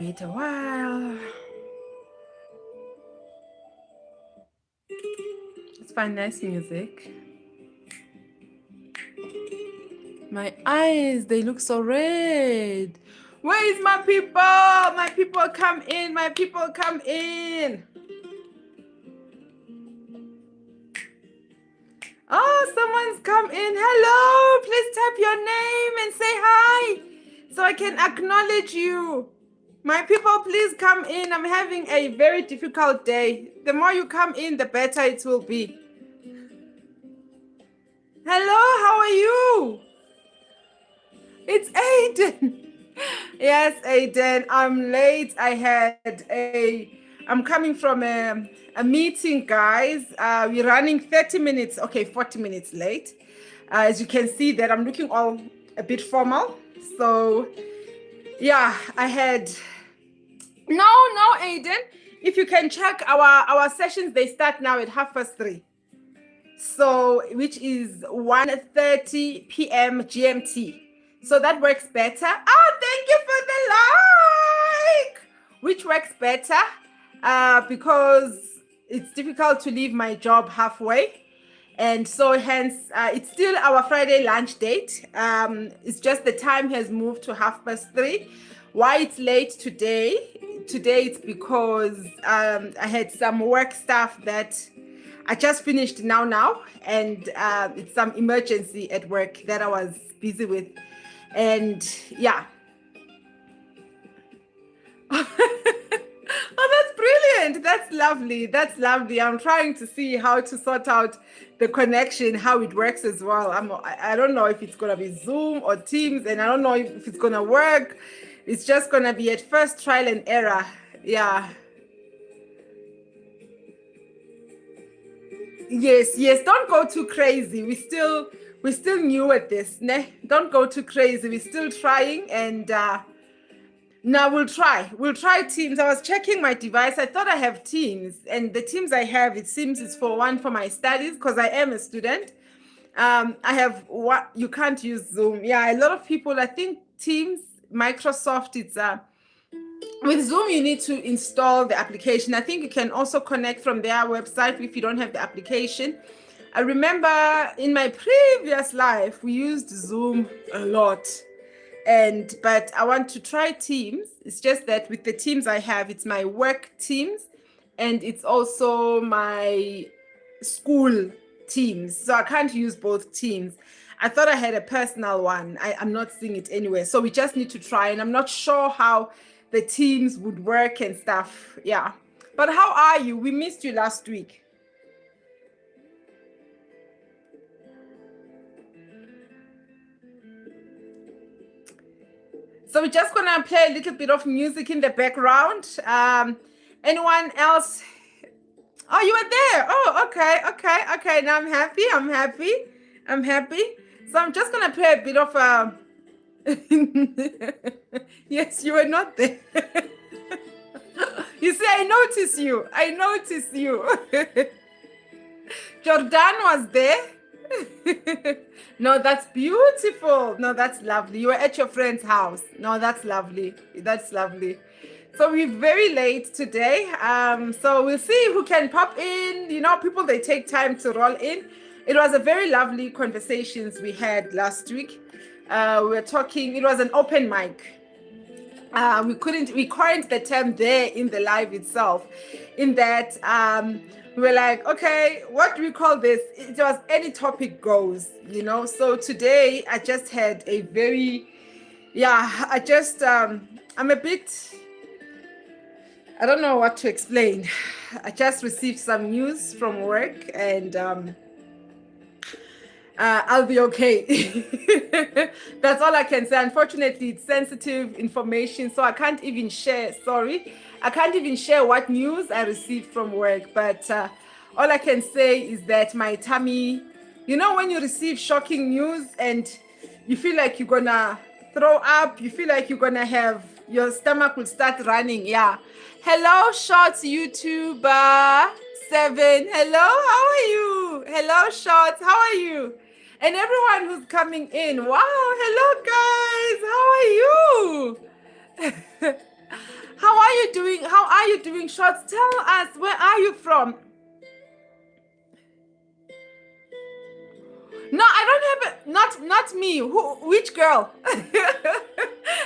Wait a while. Let's find nice music. My eyes, they look so red. Where is my people? My people come in. My people come in. Oh, someone's come in. Hello. Please type your name and say hi so I can acknowledge you. My people, please come in. I'm having a very difficult day. The more you come in, the better it will be. Hello, how are you? It's Aiden. Yes, Aiden, I'm late. I'm coming from a meeting, guys. We're running 30 minutes, okay, 40 minutes late. As you can see that I'm looking all a bit formal. So yeah, no, Aiden. If you can check our sessions, they start now at 3:30. So which is 1:30 p.m. GMT. So that works better. Oh, thank you for the like. Which works better because it's difficult to leave my job halfway. And so hence, it's still our Friday lunch date. It's just the time has moved to 3:30. Why it's late today? Today it's because I had some work stuff that I just finished now, and it's some emergency at work that I was busy with. And yeah. Oh, that's brilliant. That's lovely. That's lovely. I'm trying to see how to sort out the connection, how it works as well. I don't know if it's going to be Zoom or Teams, and I don't know if it's going to work. It's just going to be at first trial and error. Yeah. Yes. Don't go too crazy. We're still new at this. Ne? Don't go too crazy. We're still trying, and now we'll try Teams. I was checking my device. I thought I have Teams, and the Teams I have, it seems it's for my studies because I am a student. I have what you can't use Zoom. Yeah, a lot of people. I think Teams, Microsoft. It's with Zoom you need to install the application. I think you can also connect from their website if you don't have the application. I remember in my previous life we used Zoom a lot. But I want to try Teams. It's just that with the Teams I have, it's my work Teams and it's also my school Teams. So I can't use both Teams. I thought I had a personal one. I'm not seeing it anywhere. So we just need to try, and I'm not sure how the Teams would work and stuff. Yeah. But how are you? We missed you last week. So we're just gonna play a little bit of music in the background. Anyone else? Oh, you were there. Oh, okay. Now I'm happy. So I'm just gonna play a bit of yes, you were not there. You see, I notice you. Jordan was there. No, that's beautiful. No, that's lovely. You were at your friend's house. No, that's lovely. So we're very late today. So we'll see who can pop in. You know, people, they take time to roll in. It was a very lovely conversations we had last week. We were talking, it was an open mic. We coined the term there in the live itself, in that we were like, okay, what do we call this? It was any topic goes, you know. So today I just had a very, I'm a bit, I don't know what to explain. I just received some news from work, and I'll be okay. That's all I can say. Unfortunately, it's sensitive information, so I can't even share. Sorry, I can't even share what news I received from work. But all I can say is that my tummy, you know, when you receive shocking news and you feel like you're gonna throw up, you feel like you're gonna have, your stomach will start running. Yeah. Hello, Shots YouTuber 7. Hello, how are you? Hello, Shots, how are you? And everyone who's coming in. Wow, hello guys, how are you? are you doing? How are you doing, Shots? Tell us, where are you from? No, I don't have it. Not me. Which girl?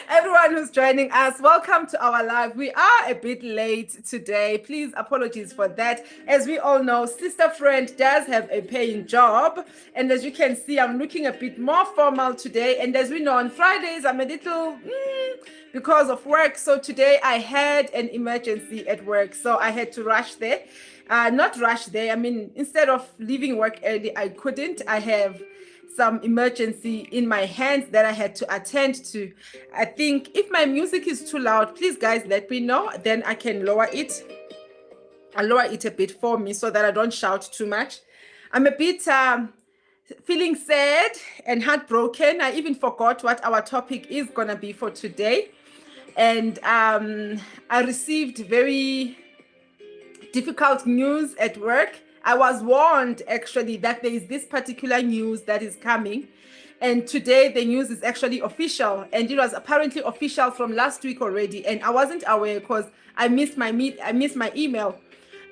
Everyone who's joining us, welcome to our live. We are a bit late today. Please, apologies for that. As we all know, Sister Friend does have a paying job. And as you can see, I'm looking a bit more formal today. And as we know, on Fridays, I'm a little because of work. So today I had an emergency at work. So I had to rush there. Not rush there. I mean, instead of leaving work early, I couldn't. I have some emergency in my hands that I had to attend to. I think if my music is too loud, please guys, let me know. Then I can lower it. I'll lower it a bit for me so that I don't shout too much. I'm a bit feeling sad and heartbroken. I even forgot what our topic is going to be for today. And I received very difficult news at work. I was warned actually that there is this particular news that is coming, and today the news is actually official, and it was apparently official from last week already, and I wasn't aware because I missed my email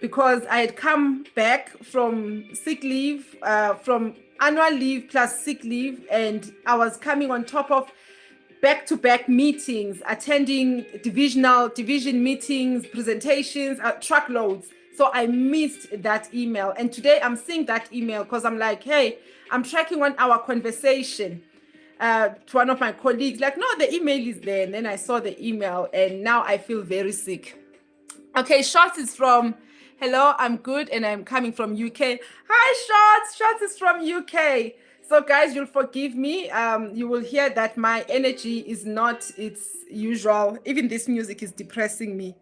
because I had come back from sick leave, from annual leave plus sick leave, and I was coming on top of back-to-back meetings, attending division meetings, presentations, truckloads. So I missed that email. And today I'm seeing that email because I'm like, hey, I'm tracking on our conversation to one of my colleagues. Like, no, the email is there. And then I saw the email and now I feel very sick. Okay, Shots is from, hello, I'm good and I'm coming from UK. Hi, Shots. Shots is from UK. So guys, you'll forgive me. You will hear that my energy is not its usual. Even this music is depressing me.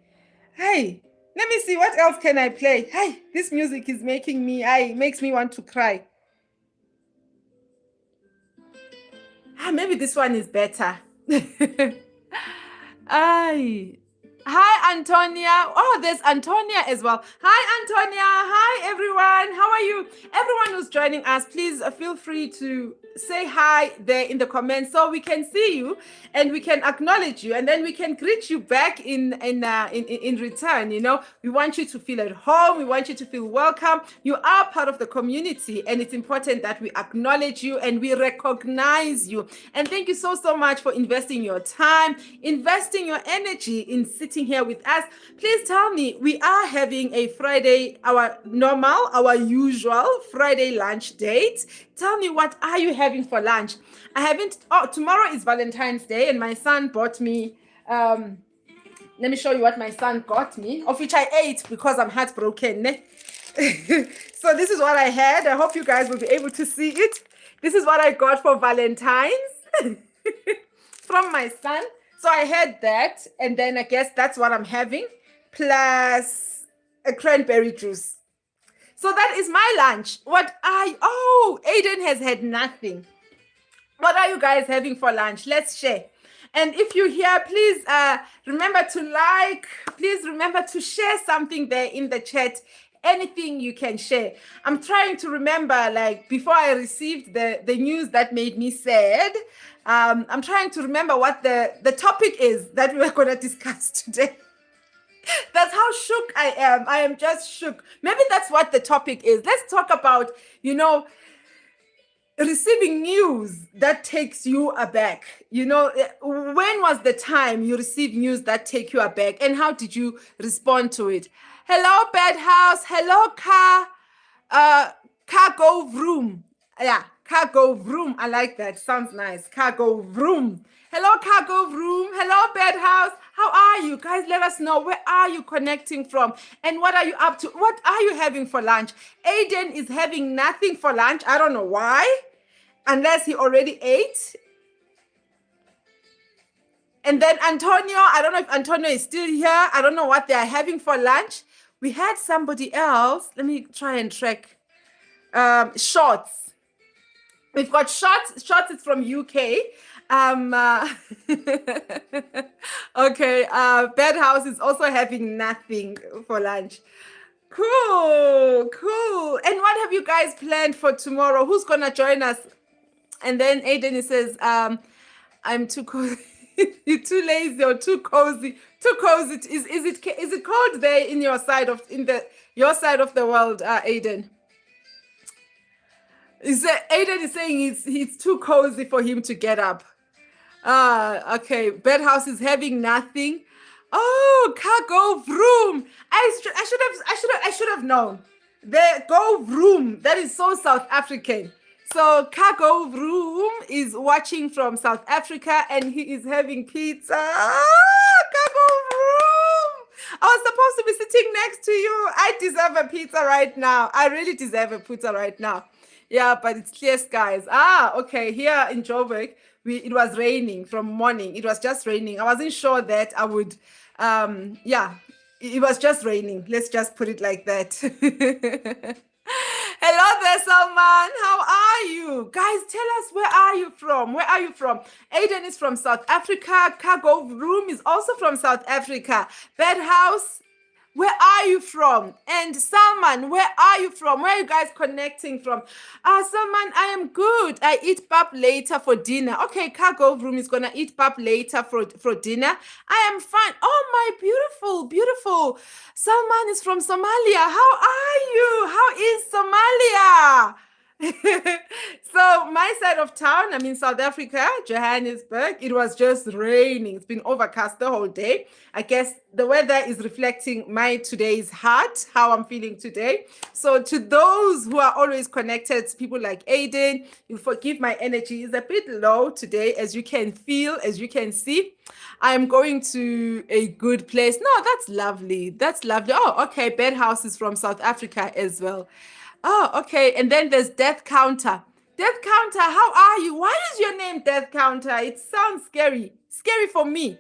Hey, let me see, what else can I play? Hey, this music is making me, makes me want to cry. Maybe this one is better. Hi, Antonia. Oh, there's Antonia as well. Hi, Antonia. Hi, everyone. How are you? Everyone who's joining us, please feel free to say hi there in the comments so we can see you and we can acknowledge you, and then we can greet you back in return. You know, we want you to feel at home. We want you to feel welcome. You are part of the community, and it's important that we acknowledge you and we recognize you. And thank you so much for investing your time, investing your energy in sitting here with us. Please tell me, we are having a Friday, our usual Friday lunch date. Tell me, what are you having for lunch? Tomorrow is Valentine's Day, and my son bought me, let me show you what my son got me, of which I ate because I'm heartbroken. So this is what I had. I hope you guys will be able to see it. This is what I got for Valentine's from my son. So I had that, and then I guess that's what I'm having, plus a cranberry juice. So that is my lunch. Aiden has had nothing. What are you guys having for lunch? Let's share. And if you're here, please remember to like, please remember to share something there in the chat. Anything you can share. I'm trying to remember, like, before I received the news that made me sad, I'm trying to remember what the topic is that we're going to discuss today. That's how shook I am. I am just shook. Maybe that's what the topic is. Let's talk about, receiving news that takes you aback. When was the time you received news that take you aback, and how did you respond to it? Hello, Bad House. Hello, Cargo Vroom. Yeah, Cargo Vroom. I like that. Sounds nice. Cargo Vroom. Hello, Cargo Vroom. Hello, Bad House. How are you? Guys, let us know. Where are you connecting from? And what are you up to? What are you having for lunch? Aiden is having nothing for lunch. I don't know why, unless he already ate. And then Antonio, I don't know if Antonio is still here. I don't know what they are having for lunch. We had somebody else. Let me try and track. Shots. We've got Shots. Shots is from UK. Okay. Bad House is also having nothing for lunch. Cool. And what have you guys planned for tomorrow? Who's gonna join us? And then Aiden says, I'm too cold. You're too lazy or too cozy. Too cozy. Is it cold there in your side of your side of the world, Aiden? Aiden is saying he's too cozy for him to get up. Okay. Bedhouse is having nothing. Oh, cargo vroom. I should have known. The go vroom. That is so South African. So Cargo Vroom is watching from South Africa and he is having pizza. Cargo Vroom! I was supposed to be sitting next to you. I deserve a pizza right now. I really deserve a pizza right now. Yeah, but it's clear skies. Okay. Here in Joburg, it was raining from morning. It was just raining. I wasn't sure that I would, yeah, it was just raining. Let's just put it like that. Hello there, Salman. How are you? Guys, tell us, where are you from? Where are you from? Aiden is from South Africa. Cargo Room is also from South Africa. Bedhouse, where are you from? And Salman, where are you from? Where are you guys connecting from? Salman, I am good. I eat pap later for dinner. Okay, Cargo Room is going to eat pap later for dinner. I am fine. Oh, my beautiful, beautiful. Salman is from Somalia. How are you? How is Somalia? So my side of town, I'm in South Africa, Johannesburg. It was just raining. It's been overcast the whole day. I guess the weather is reflecting my today's heart, how I'm feeling today. So to those who are always connected, people like Aiden, you forgive my energy is a bit low today, as you can feel, as you can see. I'm going to a good place. No, that's lovely. That's lovely. Oh, okay. Bedhouse is from South Africa as well. Oh, okay. And then there's Death Counter. Death Counter, how are you? Why is your name Death Counter? It sounds scary. Scary for me.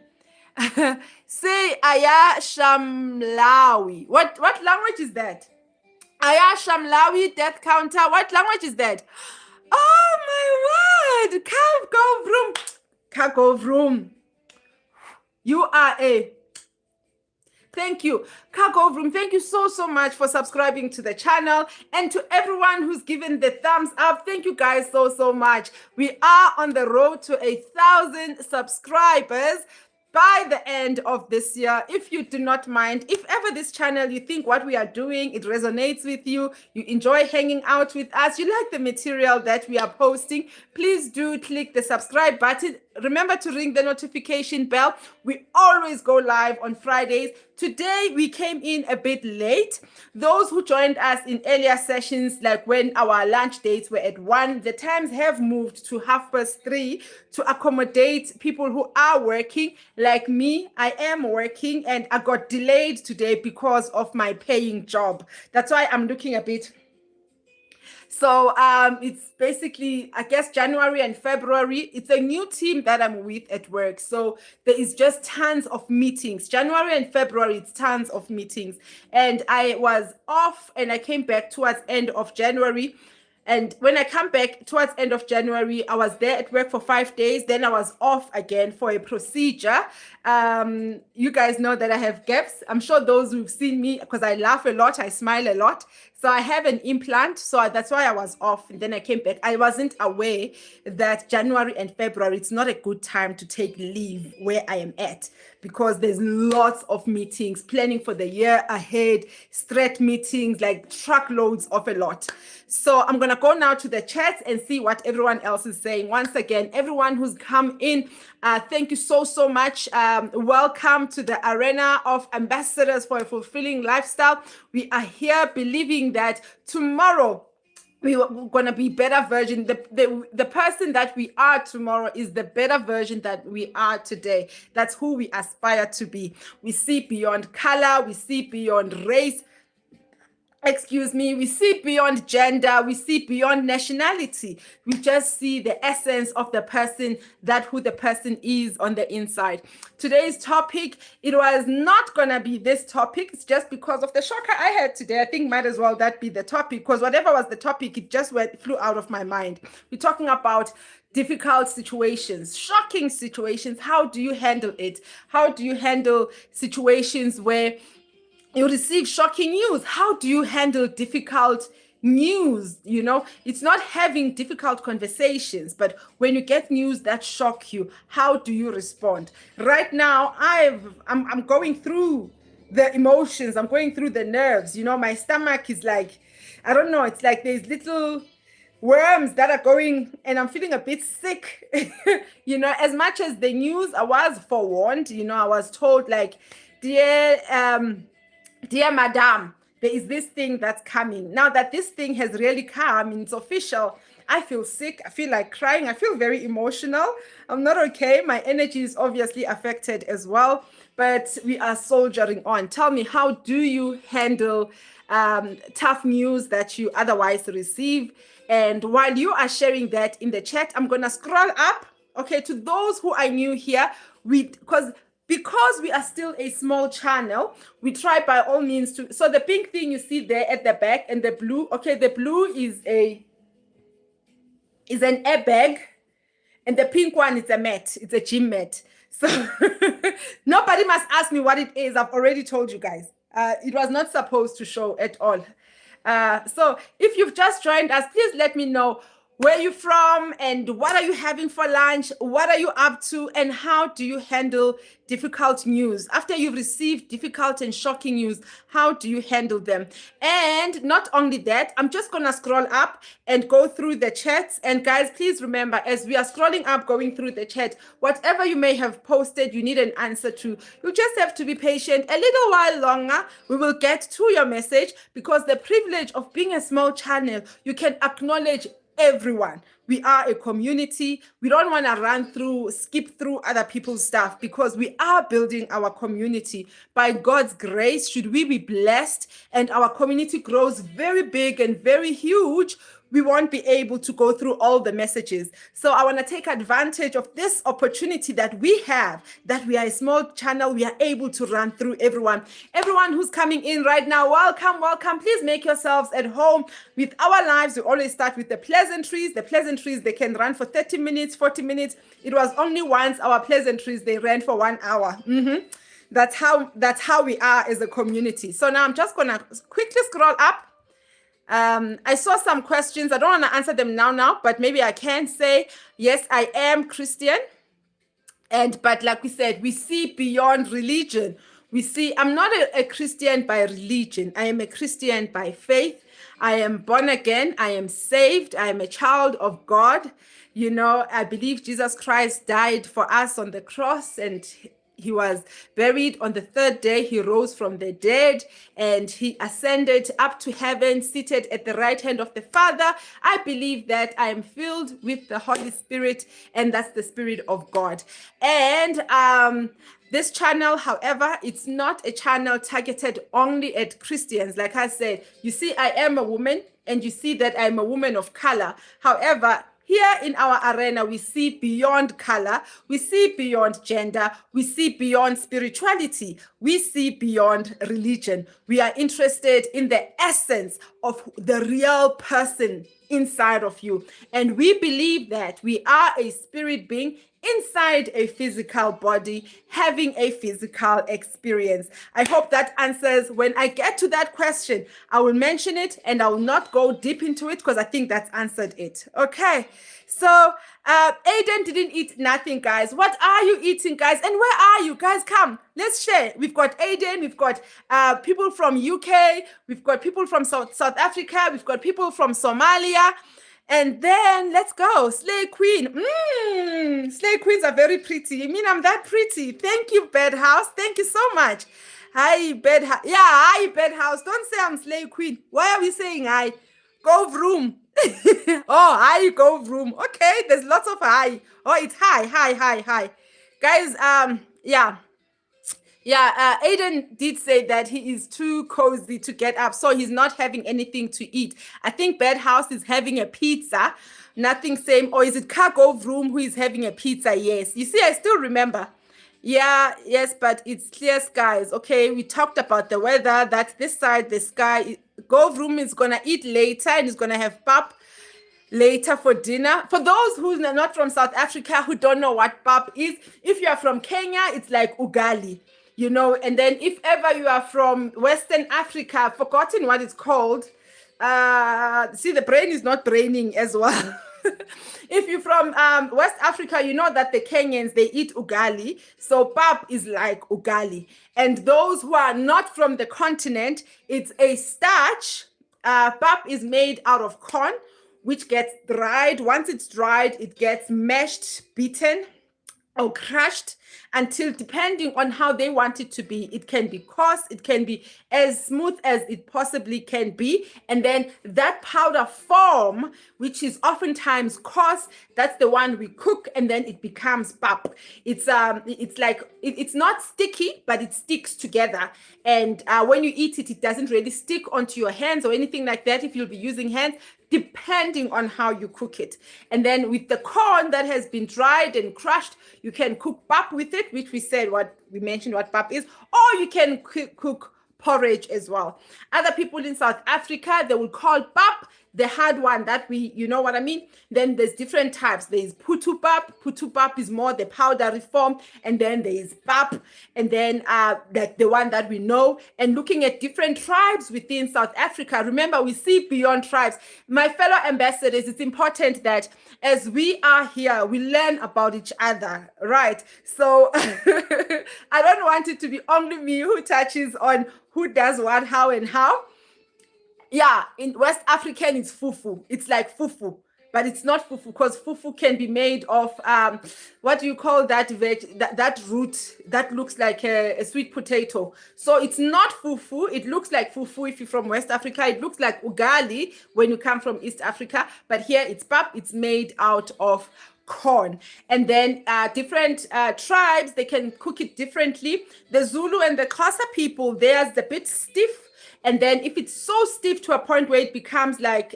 Say Aya Shamlawi. What language is that? Aya Shamlawi, Death Counter. What language is that? Oh my word. Cargo Vroom. Cargo Vroom. You are a... Thank you. Cargo Room, thank you so much for subscribing to the channel. And to everyone who's given the thumbs up, thank you guys so much. We are on the road to 1,000 subscribers by the end of this year. If you do not mind, if ever this channel, you think what we are doing, it resonates with you, you enjoy hanging out with us, you like the material that we are posting, please do click the subscribe button. Remember to ring the notification bell. We always go live on Fridays. Today, we came in a bit late. Those who joined us in earlier sessions, like when our lunch dates were at 1, the times have moved to 3:30 to accommodate people who are working. Like me, I am working and I got delayed today because of my paying job. That's why I'm looking a bit... So it's basically, I guess, January and February. It's a new team that I'm with at work. So there is just tons of meetings. January and February, it's tons of meetings. And I was off and I came back towards end of January. And when I come back towards end of January, I was there at work for 5 days. Then I was off again for a procedure. You guys know that I have gaps. I'm sure those who've seen me, because I laugh a lot, I smile a lot. So I have an implant. So that's why I was off. And then I came back. I wasn't aware that January and February, it's not a good time to take leave where I am at, because there's lots of meetings, planning for the year ahead, strat meetings, like truckloads of a lot. So I'm going to go now to the chat and see what everyone else is saying. Once again, everyone who's come in, thank you so much. Welcome to the arena of ambassadors for a fulfilling lifestyle. We are here believing that tomorrow we're going to be better version. The person that we are tomorrow is the better version that we are today. That's who we aspire to be. We see beyond color. We see beyond race. We see beyond gender, we see beyond nationality. We just see the essence of the person, who the person is on the inside. Today's topic, it was not gonna be this topic. It's just because of the shocker I had today. I think might as well that be the topic, because whatever was the topic, it just flew out of my mind. We're talking about difficult situations, shocking situations. How do you handle it? How do you handle situations where you receive shocking news? How do you handle difficult news, it's not having difficult conversations, but when you get news that shock you, how do you respond? Right now, I'm going through the emotions, I'm going through the nerves. My stomach is like, I don't know, it's like there's little worms that are going, and I'm feeling a bit sick. As much as the news, I was forewarned. I was told, like, dear madam, there is this thing that's coming. Now that this thing has really come, it's official, I feel sick, I feel like crying, I feel very emotional. I'm not okay. My energy is obviously affected as well, but we are soldiering on. Tell me, how do you handle tough news that you otherwise receive? And while you are sharing that in the chat, I'm going to scroll up, okay, to those who are new here, because we are still a small channel, we try by all means to, so the pink thing you see there at the back and the blue, okay, the blue is an airbag, and the pink one is a mat, it's a gym mat. So nobody must ask me what it is. I've already told you guys. It was not supposed to show at all. So if you've just joined us, please let me know where you're from and what are you having for lunch, what are you up to, and how do you handle difficult news? After you've received difficult and shocking news, how do you handle them? And not only that, I'm just going to scroll up and go through the chats. And guys, please remember, as we are scrolling up, going through the chat, whatever you may have posted, you need an answer to. You just have to be patient a little while longer. We will get to your message, because the privilege of being a small channel, you can acknowledge everyone. We are a community. We don't want to skip through other people's stuff, because we are building our community. By God's grace, should we be blessed and our community grows very big and very huge, we won't be able to go through all the messages. So I want to take advantage of this opportunity that we have, that we are a small channel, we are able to run through everyone. Everyone who's coming in right now, welcome, welcome. Please make yourselves at home. With our lives, we always start with the pleasantries. The pleasantries, they can run for 30 minutes, 40 minutes. It was only once our pleasantries, they ran for 1 hour. That's how we are as a community. So now I'm just going to quickly scroll up. I saw some questions. I don't want to answer them now, but maybe I can say, yes, I am Christian. But like we said, we see beyond religion. I'm not a Christian by religion. I am a Christian by faith. I am born again. I am saved. I am a child of God. I believe Jesus Christ died for us on the cross, and he was buried. On the third day, he rose from the dead, and he ascended up to heaven, seated at the right hand of the Father. I believe that I am filled with the Holy Spirit, and that's the Spirit of God. And this channel, however, it's not a channel targeted only at Christians. Like I said, you see, I am a woman, and you see that I'm a woman of color. However, here in our arena, we see beyond color, we see beyond gender, we see beyond spirituality, we see beyond religion. We are interested in the essence of the real person inside of you. And we believe that we are a spirit being inside a physical body, having a physical experience. I hope that answers. When I get to that question, I will mention it and I will not go deep into it, because I think that's answered it. Okay. So Aiden didn't eat nothing, guys. What are you eating, guys? And where are you, guys? Come, let's share. We've got Aiden, we've got people from UK, we've got people from South Africa, we've got people from Somalia. And then let's go. Slay Queen. Slay Queens are very pretty. You mean I'm that pretty? Thank you, Bedhouse. Thank you so much. Hi, Bedhouse. Yeah, hi, Bedhouse. Don't say I'm Slay Queen. Why are we saying hi? Go Vroom. Oh, hi, Go Vroom. Okay, there's lots of hi. Oh, it's hi. Guys, Aiden did say that he is too cozy to get up, so he's not having anything to eat. I think Bedhouse is having a pizza. Nothing same. Or is it Cargo Room who is having a pizza? Yes. You see, I still remember. Yeah, yes, but it's clear skies. Okay, we talked about the weather. That's this side, the sky. Go Room is going to eat later, and he's going to have pap later for dinner. For those who are not from South Africa, who don't know what pap is, if you are from Kenya, it's like ugali. And then if ever you are from Western Africa, I've forgotten what it's called. See, the brain is not braining as well. If you're from West Africa, you know that the Kenyans, they eat ugali. So pap is like ugali. And those who are not from the continent, it's a starch. Pap is made out of corn, which gets dried. Once it's dried, it gets mashed, beaten, or crushed until, depending on how they want it to be, it can be coarse, it can be as smooth as it possibly can be. And then that powder form, which is oftentimes coarse, that's the one we cook, and then it becomes pap. It's like it's not sticky, but it sticks together. And when you eat it, it doesn't really stick onto your hands or anything like that if you'll be using hands, depending on how you cook it. And then with the corn that has been dried and crushed, you can cook pap with it, which we mentioned what pap is, or you can cook porridge as well. Other people in South Africa, they will call pap the hard one that you know what I mean? Then there's different types. There's putu pap. Putu pap is more the powdery form. And then there's pap. And then that the one that we know. And looking at different tribes within South Africa, remember, we see beyond tribes. My fellow ambassadors, it's important that as we are here, we learn about each other, right? So I don't want it to be only me who touches on who does what, how, and how. Yeah, in West African, it's fufu. It's like fufu, but it's not fufu, because fufu can be made of, what do you call that that root that looks like a sweet potato. So it's not fufu. It looks like fufu if you're from West Africa. It looks like ugali when you come from East Africa. But here it's pap. It's made out of corn. And then different tribes, they can cook it differently. The Zulu and the Xhosa people, theirs a bit stiff. And then if it's so stiff to a point where it becomes like,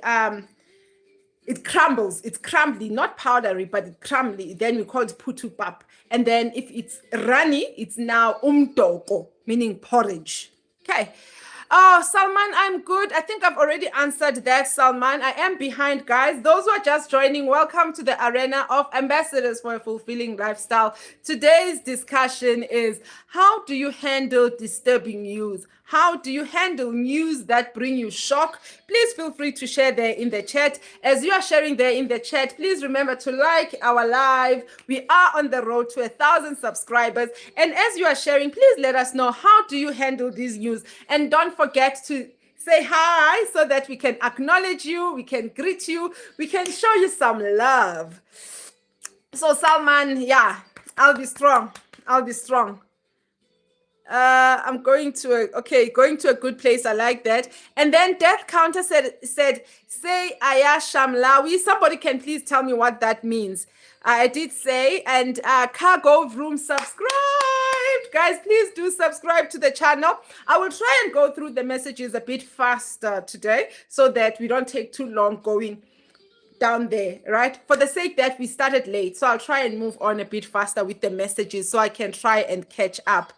it crumbles, it's crumbly, not powdery, but it's crumbly, then we call it putu pap. And then if it's runny, it's now umdoko, meaning porridge. Okay. Oh, Salman, I'm good. I think I've already answered that, Salman. I am behind, guys. Those who are just joining, welcome to the arena of ambassadors for a fulfilling lifestyle. Today's discussion is, how do you handle disturbing news? How do you handle news that bring you shock? Please feel free to share there in the chat. As you are sharing there in the chat, please remember to like our live. We are on the road to 1,000 subscribers. And as you are sharing, please let us know, how do you handle these news? And don't forget to say hi so that we can acknowledge you, we can greet you, we can show you some love. So Salman, yeah, I'll be strong. I'll be strong. I'm going to a good place. I like that. And then Death Counter said, say Aya Shamlawi. Somebody can please tell me what that means. I did say, and Cargo Room subscribed. Guys, please do subscribe to the channel. I will try and go through the messages a bit faster today so that we don't take too long going down there, right? For the sake that we started late. So I'll try and move on a bit faster with the messages so I can try and catch up.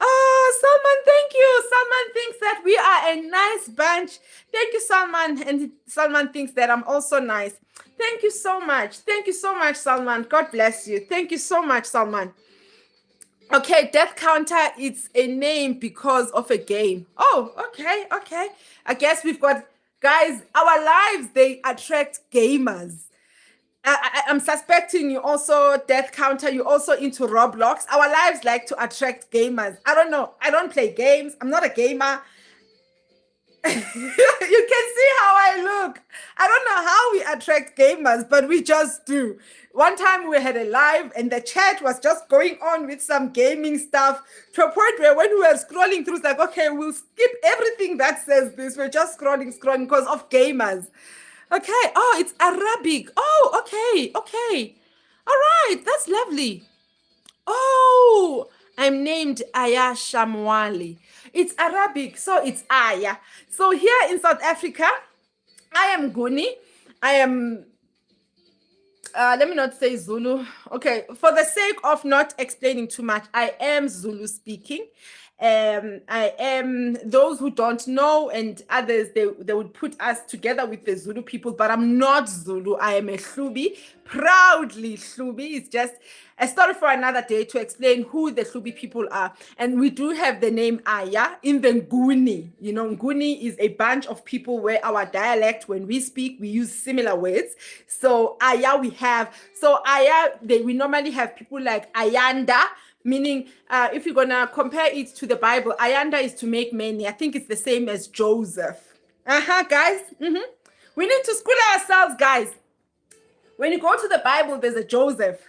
Oh, Salman, thank you. Salman thinks that we are a nice bunch. Thank you, Salman. And Salman thinks that I'm also nice. Thank you so much. Thank you so much, Salman. God bless you. Thank you so much, Salman. Okay, Death Counter, it's a name because of a game. Oh, okay. I guess we've got, guys, our lives, they attract gamers. I'm suspecting you also, Death Counter, you also into Roblox. Our lives like to attract gamers. I don't know. I don't play games. I'm not a gamer. You can see how I look. I don't know how we attract gamers, but we just do. One time we had a live and the chat was just going on with some gaming stuff to a point where when we were scrolling through, it's like, okay, we'll skip everything that says this. We're just scrolling because of gamers. Okay. Oh, it's Arabic. Oh, okay. All right. That's lovely. Oh, I'm named Aya Shamwali. It's Arabic, so it's Aya. So here in South Africa, I am Guni. I am, let me not say Zulu. Okay, for the sake of not explaining too much, I am Zulu speaking. I am those who don't know, and others they would put us together with the Zulu people, but I'm not Zulu. I am a Hlubi, proudly Hlubi. It's just a story for another day to explain who the Hlubi people are. And we do have the name Aya in the Nguni. You know, Nguni is a bunch of people where our dialect, when we speak, we use similar words. So Aya we have. So Aya, we normally have people like Ayanda, meaning if you're going to compare it to the Bible, Ayanda is to make many. I think it's the same as Joseph. Guys. We need to school ourselves, guys. When you go to the Bible, there's a Joseph.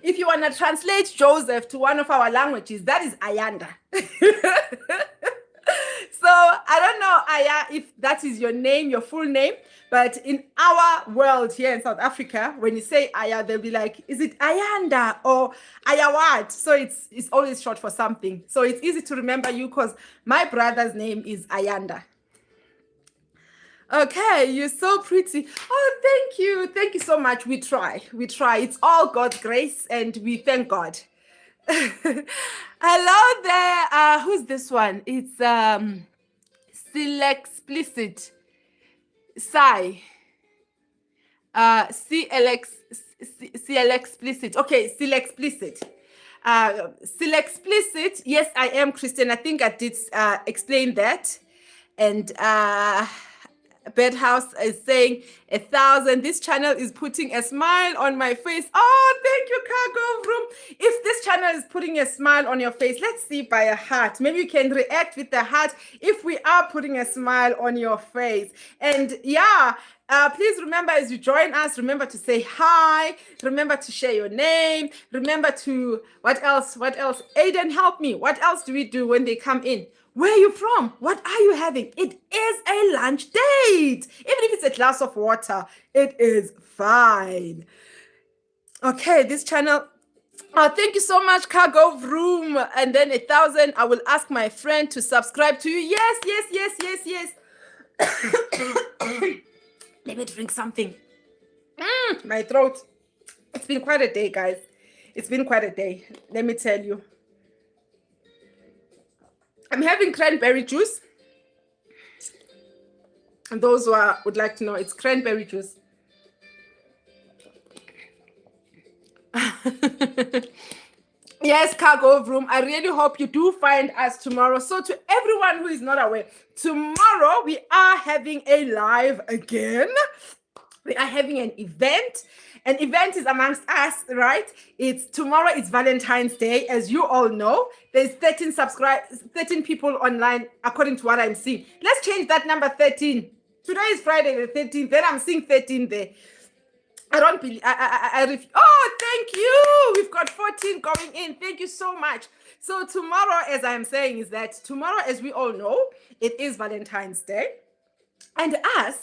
If you want to translate Joseph to one of our languages, that is Ayanda. So I don't know, Aya, if that is your name, your full name, but in our world here in South Africa, when you say Aya, they'll be like, is it Ayanda or Ayawat? So it's always short for something. So it's easy to remember you because my brother's name is Ayanda. Okay, you're so pretty. Oh, thank you. Thank you so much. We try. It's all God's grace and we thank God. Hello there. Who's this one? It's Explicit. Sai. CL Explicit. Okay, CL Explicit. CL Explicit. Yes, I am Christian. I think I did explain that. And Bedhouse is saying 1,000. This channel is putting a smile on my face. Oh, thank you, Cargo Room. If this channel is putting a smile on your face, let's see by a heart. Maybe you can react with the heart if we are putting a smile on your face. And yeah, please remember as you join us, remember to say hi. Remember to share your name. Remember to, what else? Aiden, help me. What else do we do when they come in? Where are you from? What are you having? It is a lunch date. Even if it's a glass of water, it is fine. Okay, this channel. Thank you so much, Cargo Room. And then 1,000. I will ask my friend to subscribe to you. Yes. Let me drink something. My throat. It's been quite a day, guys. It's been quite a day. Let me tell you. I'm having cranberry juice. And those who would like to know, it's cranberry juice. Yes, Cargo Room. I really hope you do find us tomorrow. So to everyone who is not aware, tomorrow we are having a live again. We are having an event. An event is amongst us, right? Tomorrow is Valentine's Day, as you all know. There's 13 people online, according to what I'm seeing. Let's change that number 13. Today is Friday the 13th. Then I'm seeing 13 there. I don't believe. Oh, thank you. We've got 14 going in. Thank you so much. So tomorrow, as I'm saying, is that tomorrow, as we all know, it is Valentine's Day, and us,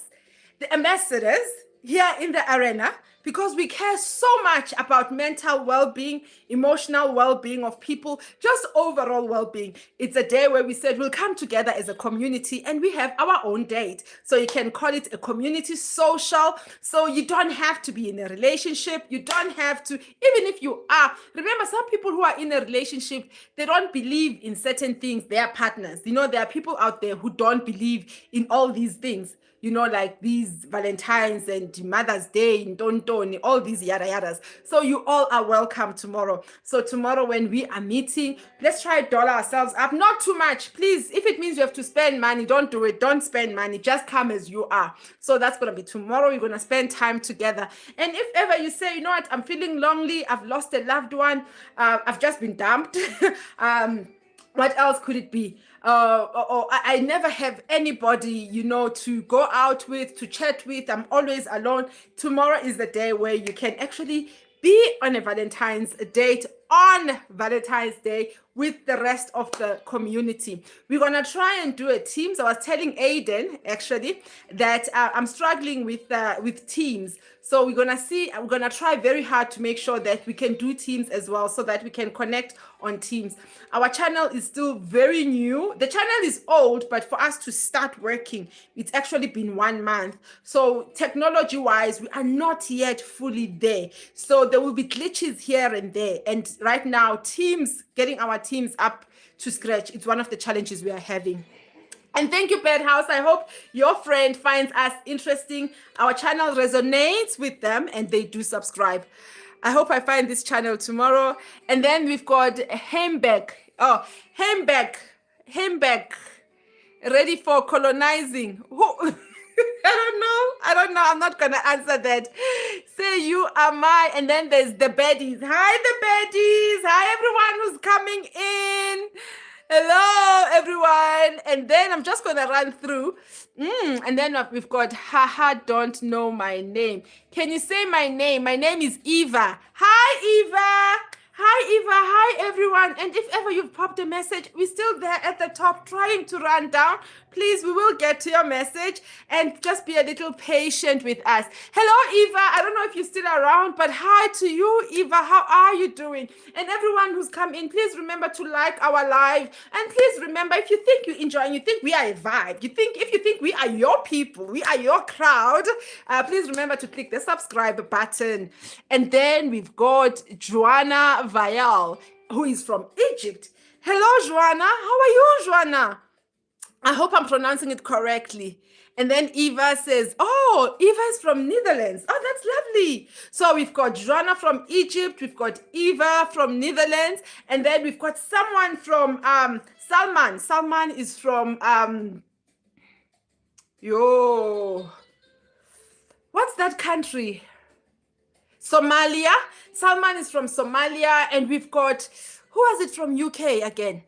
the ambassadors here in the arena, because we care so much about mental well-being, emotional well-being of people, just overall well-being. It's a day where we said we'll come together as a community and we have our own date. So you can call it a community social. So you don't have to be in a relationship. You don't have to, even if you are. Remember, some people who are in a relationship, they don't believe in certain things. They are partners. You know, there are people out there who don't believe in all these things. You know, like these Valentine's and Mother's Day and Tonton, all these yada yadas. So you all are welcome tomorrow. So tomorrow when we are meeting, let's try to doll ourselves up. Not too much, please. If it means you have to spend money, don't do it. Don't spend money. Just come as you are. So that's going to be tomorrow. We're going to spend time together. And if ever you say, you know what, I'm feeling lonely, I've lost a loved one, I've just been dumped. What else could it be? I never have anybody, you know, to go out with, to chat with. I'm always alone. Tomorrow is the day where you can actually be on a Valentine's date on Valentine's Day with the rest of the community. We're going to try and do a Teams. I was telling Aiden, actually, that I'm struggling with Teams. So we're going to try very hard to make sure that we can do Teams as well so that we can connect on Teams. Our channel is still very new. The channel is old, but for us to start working, it's actually been 1 month. So technology-wise, we are not yet fully there. So there will be glitches here and there. And right now, getting our teams up to scratch. It's one of the challenges we are having. And thank you, Bed House. I hope your friend finds us interesting. Our channel resonates with them and they do subscribe. I hope I find this channel tomorrow. And then we've got Hembeck. Oh, Hembeck. Ready for colonizing. Who? I don't know. I'm not going to answer that. Say you are my. And then there's the baddies. Hi, the baddies. Hi, everyone who's coming in. Hello, everyone. And then I'm just going to run through. And then we've got haha, don't know my name. Can you say my name? My name is Eva. Hi, Eva. Hi, Eva. Hi, everyone. And if ever you've popped a message, we're still there at the top trying to run down. Please, we will get to your message and just be a little patient with us. Hello, Eva. I don't know if you're still around, but hi to you, Eva. How are you doing? And everyone who's come in, please remember to like our live. And please remember, if you think you're enjoying, you think we are a vibe, if you think we are your people, we are your crowd, please remember to click the subscribe button. And then we've got Joanna Vayal, who is from Egypt. Hello, Joanna. How are you, Joanna? I hope I'm pronouncing it correctly. And then Eva says, oh, Eva is from Netherlands. Oh, that's lovely. So we've got Joanna from Egypt. We've got Eva from Netherlands. And then we've got someone from Salman. Salman is from, what's that country? Somalia. Salman is from Somalia. And we've got, who is it from UK again?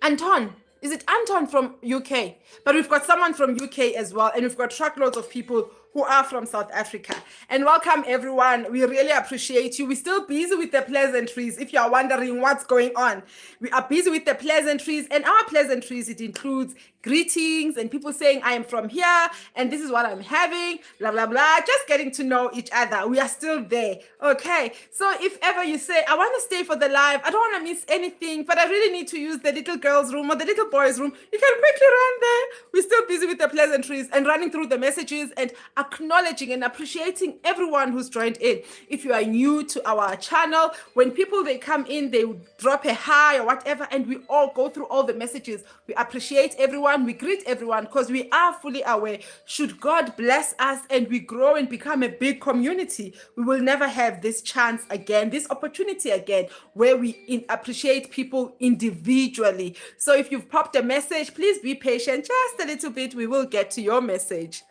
Anton. Is it Anton from UK? But we've got someone from UK as well. And we've got truckloads of people who are from South Africa. And welcome, everyone. We really appreciate you. We're still busy with the pleasantries. If you are wondering what's going on, we are busy with the pleasantries. And our pleasantries, it includes greetings and people saying, I am from here and this is what I'm having, blah, blah, blah. Just getting to know each other. We are still there. Okay. So if ever you say, I want to stay for the live, I don't want to miss anything, but I really need to use the little girls' room or the little boys' room, you can quickly run there. We're still busy with the pleasantries and running through the messages and acknowledging and appreciating everyone who's joined in. If you are new to our channel, when people, they come in, they drop a hi or whatever, and we all go through all the messages. We appreciate everyone. We greet everyone because we are fully aware, should God bless us and we grow and become a big community, we will never have this chance again, this opportunity again, where we appreciate people individually. So if you've popped a message, please be patient just a little bit. We will get to your message.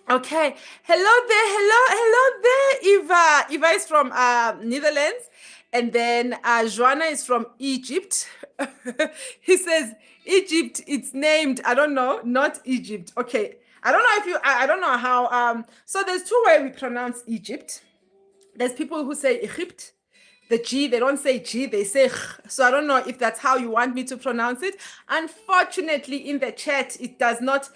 Okay. Hello there, Eva. Eva is from Netherlands. And then Joanna is from Egypt. He says, Egypt, it's named, I don't know, not Egypt. Okay. I don't know if you, I don't know how, so there's two ways we pronounce Egypt. There's people who say Egypt. The G, they don't say G, they say G. So I don't know if that's how you want me to pronounce it. Unfortunately, in the chat, it does not,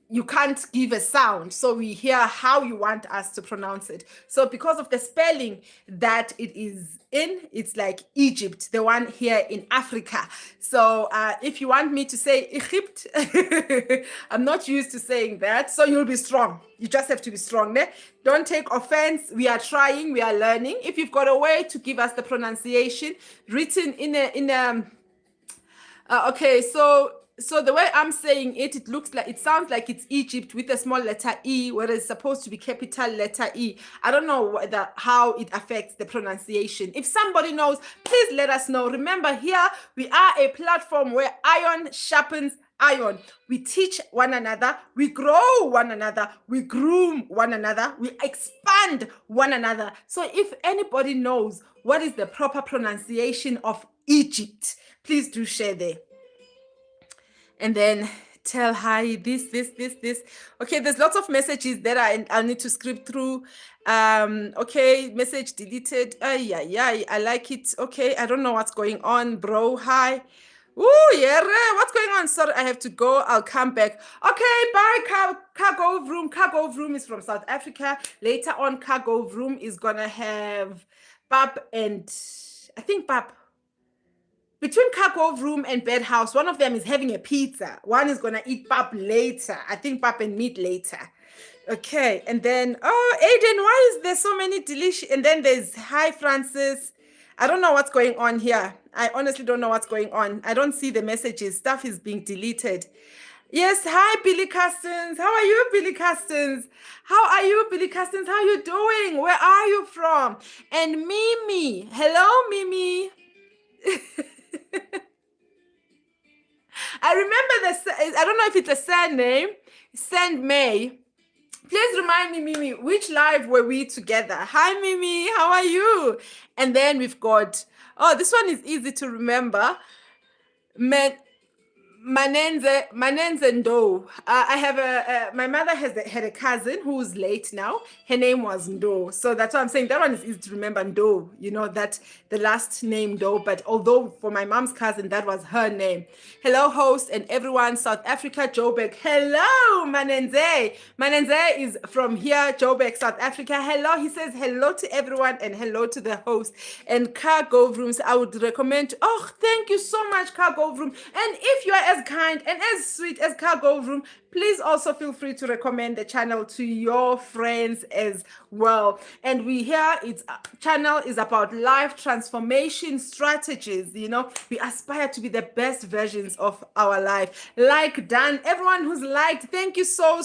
you can't give a sound, so we hear how you want us to pronounce it. So because of the spelling that it is in, it's like Egypt, the one here in Africa. So if you want me to say Egypt, I'm not used to saying that, so you'll be strong. You just have to be strong there. Don't take offense. We are trying, we are learning. If you've got a way to give us the pronunciation written in a okay, so the way I'm saying it, it sounds like it's Egypt with a small letter E, whereas it's supposed to be capital letter E. I don't know how it affects the pronunciation. If somebody knows, please let us know. Remember, here we are a platform where iron sharpens iron. We teach one another, we grow one another, we groom one another, we expand one another. So if anybody knows what is the proper pronunciation of Egypt, please do share there. And then tell hi, this. Okay, there's lots of messages that I need to script through. Okay, message deleted. Yeah, I like it. Okay, I don't know what's going on, bro. Hi. Ooh, yeah, what's going on? Sorry, I have to go. I'll come back. Okay, bye, Cargo Room. Cargo Room is from South Africa. Later on, Cargo Room is gonna have Bab and I think Bab. Between Cargo Room and Bed House, one of them is having a pizza. One is going to eat pap later. I think pap and meat later. Okay. And then, oh, Aiden, why is there so many delicious? And then there's, hi, Francis. I don't know what's going on here. I honestly don't know what's going on. I don't see the messages. Stuff is being deleted. Yes, hi Billy Castens. How are you, Billy Castens? How are you, Billy Castens? How are you doing? Where are you from? And Mimi. Hello, Mimi. I remember I don't know if it's a surname, Send May. Please remind me, Mimi, which live were we together? Hi, Mimi, how are you? And then we've got, oh, this one is easy to remember. Manenze Ndo. I have my mother had a cousin who's late now. Her name was Ndo. So that's why I'm saying that one is easy to remember, Ndo. You know, that the last name Ndo. But although for my mom's cousin, that was her name. Hello, host and everyone, South Africa, Joburg. Hello, Manenze. Manenze is from here, Joburg, South Africa. Hello. He says hello to everyone and hello to the host. And Cargo Rooms, I would recommend. Oh, thank you so much, Cargo Room. And if you are as kind and as sweet as Cargo Room, please also feel free to recommend the channel to your friends as well. And we here, its channel is about life transformation strategies. You know, we aspire to be the best versions of our life. Like done, everyone who's liked, thank you so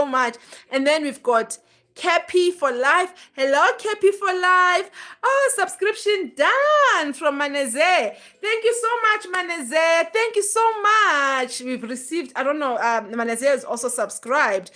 much. And then we've got Kepi for life. Hello, Kepi for life. Oh, subscription done from Maneze. Thank you so much, Maneze. Thank you so much. We've received, I don't know, Maneze is also subscribed.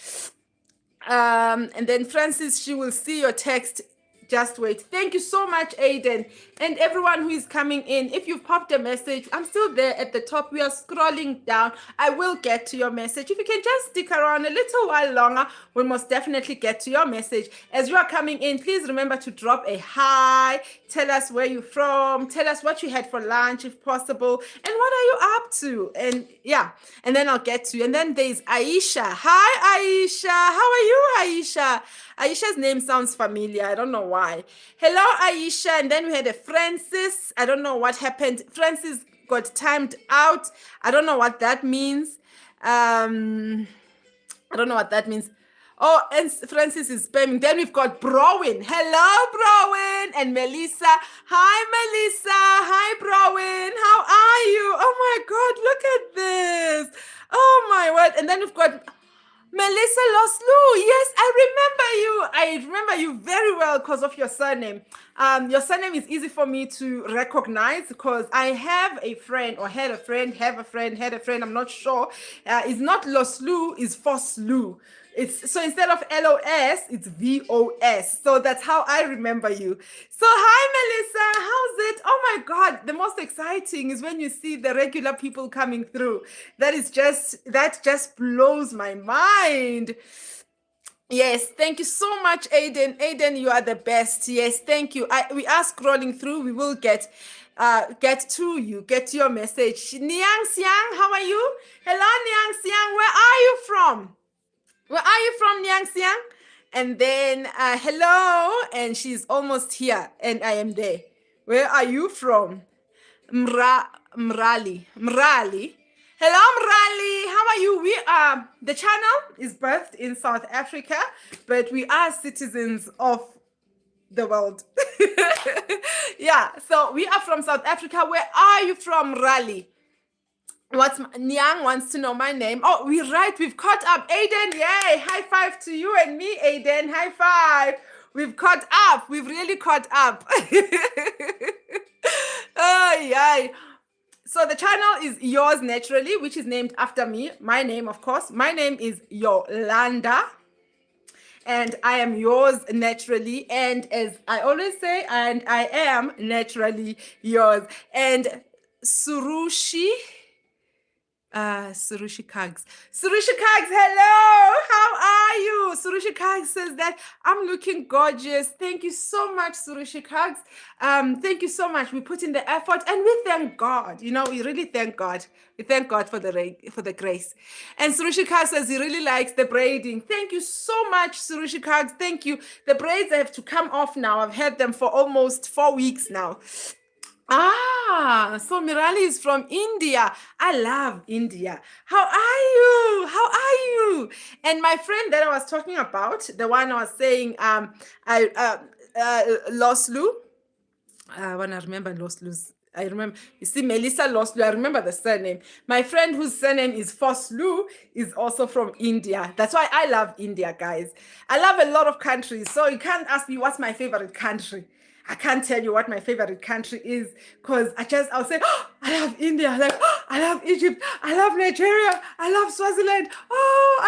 And then Francis, she will see your text. Just wait. Thank you so much, Aiden. And everyone who is coming in, if you've popped a message, I'm still there at the top. We are scrolling down. I will get to your message. If you can just stick around a little while longer, we'll most definitely get to your message. As you are coming in, please remember to drop a hi. Tell us where you're from. Tell us what you had for lunch, if possible. And what are you up to? And yeah, and then I'll get to you. And then there's Aisha. Hi, Aisha. How are you, Aisha? Aisha's name sounds familiar. I don't know why. Hello, Aisha. And then we had a Francis. I don't know what happened. Francis got timed out. I don't know what that means. I don't know what that means. Oh, and Francis is spamming. Then we've got Browin. Hello, Browin. And Melissa. Hi, Melissa. Hi, Browin. How are you? Oh, my God. Look at this. Oh, my word. And then we've got Melissa Loslu. Yes, I remember you very well because of your surname. Your surname is easy for me to recognize because I have a friend or had a friend, I'm not sure. It's not Loslu, it's Foslu. So instead of LOS, it's VOS. So that's how I remember you. So hi, Melissa. How's it? Oh my God. The most exciting is when you see the regular people coming through. That just blows my mind. Yes, thank you so much, Aiden. Aiden, you are the best. Yes, thank you. We are scrolling through. We will get to you, get your message. Niang Xiang, how are you? Hello, Niang Xiang. Where are you from? Where are you from, Niang Xiang? And then, hello, and she's almost here, and I am there. Where are you from? Mrali. Hello, Mrali. How are you? The channel is birthed in South Africa, but we are citizens of the world. Yeah, so we are from South Africa. Where are you from, Mrali? Nyang wants to know my name. Oh, we're right. We've caught up. Aiden, yay. High five to you and me, Aiden. High five. We've caught up. We've really caught up. Oh, yay. So the channel is Yours Naturally, which is named after me. My name, of course. My name is Yolanda. And I am yours naturally. And as I always say, and I am naturally yours. And Surushi Kags, hello, how are you? Surushi Kags says that I'm looking gorgeous. Thank you so much, Surushi Kags. Thank you so much. We put in the effort and we thank God. You know, we really thank God. We thank God for the grace. And Surushi Kags says he really likes the braiding. Thank you so much, Surushi Kags. Thank you. The braids have to come off now. I've had them for almost 4 weeks now. So Mirali is from India. I love India. How are you? And my friend that I was talking about, the one I was saying, Loslu, I want to remember Loslu's. I remember, you see, Melissa Loslu. I remember the surname. My friend whose surname is Foslu is also from India. That's why I love India, guys. I love a lot of countries. So you can't ask me what's my favorite country. I can't tell you what my favorite country is because I'll say, oh, I love India. Like, oh, I love Egypt. I love Nigeria. I love Swaziland. Oh,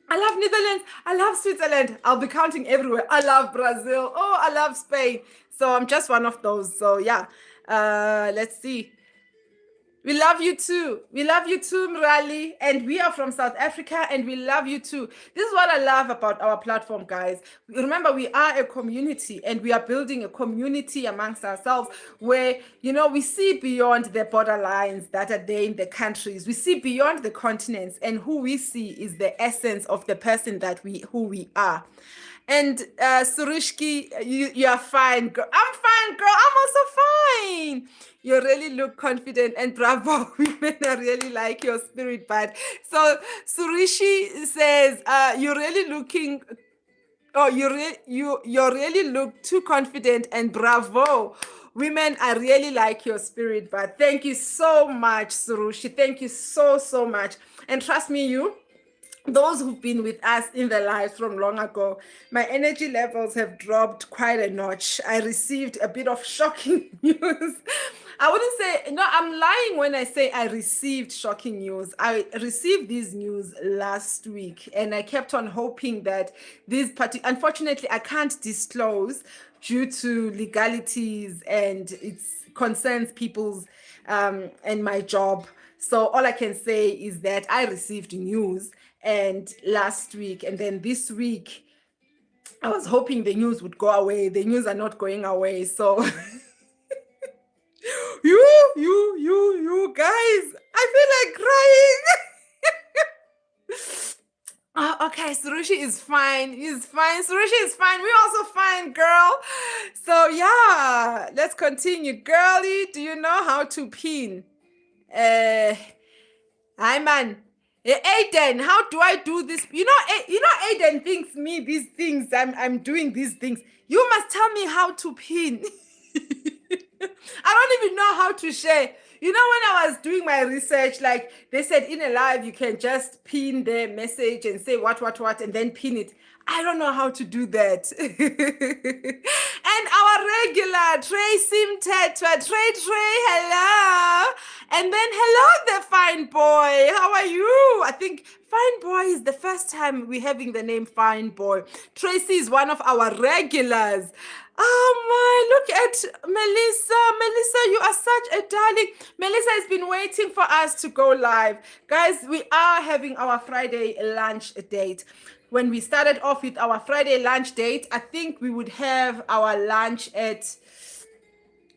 I love Netherlands. I love Switzerland. I'll be counting everywhere. I love Brazil. Oh, I love Spain. So I'm just one of those. So yeah, let's see. We love you too. We love you too, Mrali. And we are from South Africa and we love you too. This is what I love about our platform, guys. Remember, we are a community and we are building a community amongst ourselves where, you know, we see beyond the borderlines that are there in the countries. We see beyond the continents, and who we see is the essence of the person who we are. And Surushki, you are fine, girl. I'm fine, girl. I'm also fine. You really look confident, and bravo, women. I really like your spirit, bud. So Surishi says, you're really looking. Oh, you really look too confident, and bravo. Women, I really like your spirit, but thank you so much, Surushi. Thank you so much. And trust me, those who've been with us in the lives from long ago, my energy levels have dropped quite a notch. I received a bit of shocking news. I wouldn't say, no, I'm lying when I say I received shocking news. I received this news last week and I kept on hoping that unfortunately, I can't disclose due to legalities and it concerns people's and my job. So all I can say is that I received news and last week, and then this week, I was hoping the news would go away. The news are not going away. So you guys, I feel like crying. Okay, Surushi is fine. He's fine. Surushi is fine. We're also fine, girl. So yeah, let's continue. Girlie, do you know how to pin? Hi man. Aiden, how do I do this? You know, Aiden thinks me these things. I'm doing these things. You must tell me how to pin. I don't even know how to share. You know, when I was doing my research, like they said in a live, you can just pin the message and say what, and then pin it. I don't know how to do that. And our regular Trey Simtetwa, Trey, hello. And then hello, the fine boy. How are you? I think Fine Boy is the first time we're having the name Fine Boy. Tracy is one of our regulars. Oh my, look at Melissa. Melissa, you are such a darling. Melissa has been waiting for us to go live. Guys, we are having our Friday lunch date. When we started off with our Friday lunch date, I think we would have our lunch at,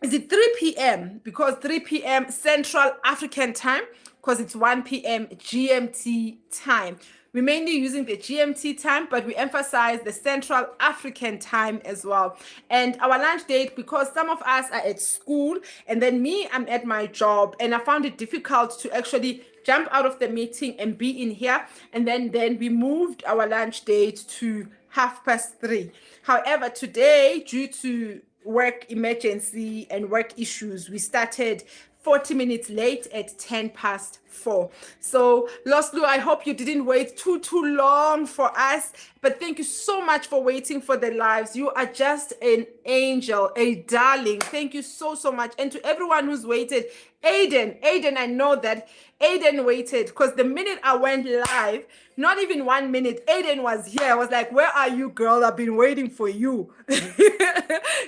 is it 3 p.m.? Because 3 p.m. Central African time, because it's 1 p.m. GMT time. We're mainly using the GMT time, but we emphasize the Central African time as well. And our lunch date, because some of us are at school, and then me, I'm at my job, and I found it difficult to actually jump out of the meeting and be in here. And then we moved our lunch date to 3:30. However, today, due to work emergency and work issues, we started 40 minutes late at 4:10. So Loslu, I hope you didn't wait too long for us, but thank you so much for waiting for the lives. You are just an angel, a darling. Thank you so much. And to everyone who's waited, Aiden, I know that Aiden waited, because the minute I went live, not even 1 minute, Aiden was here. I was like, where are you, girl? I've been waiting for you.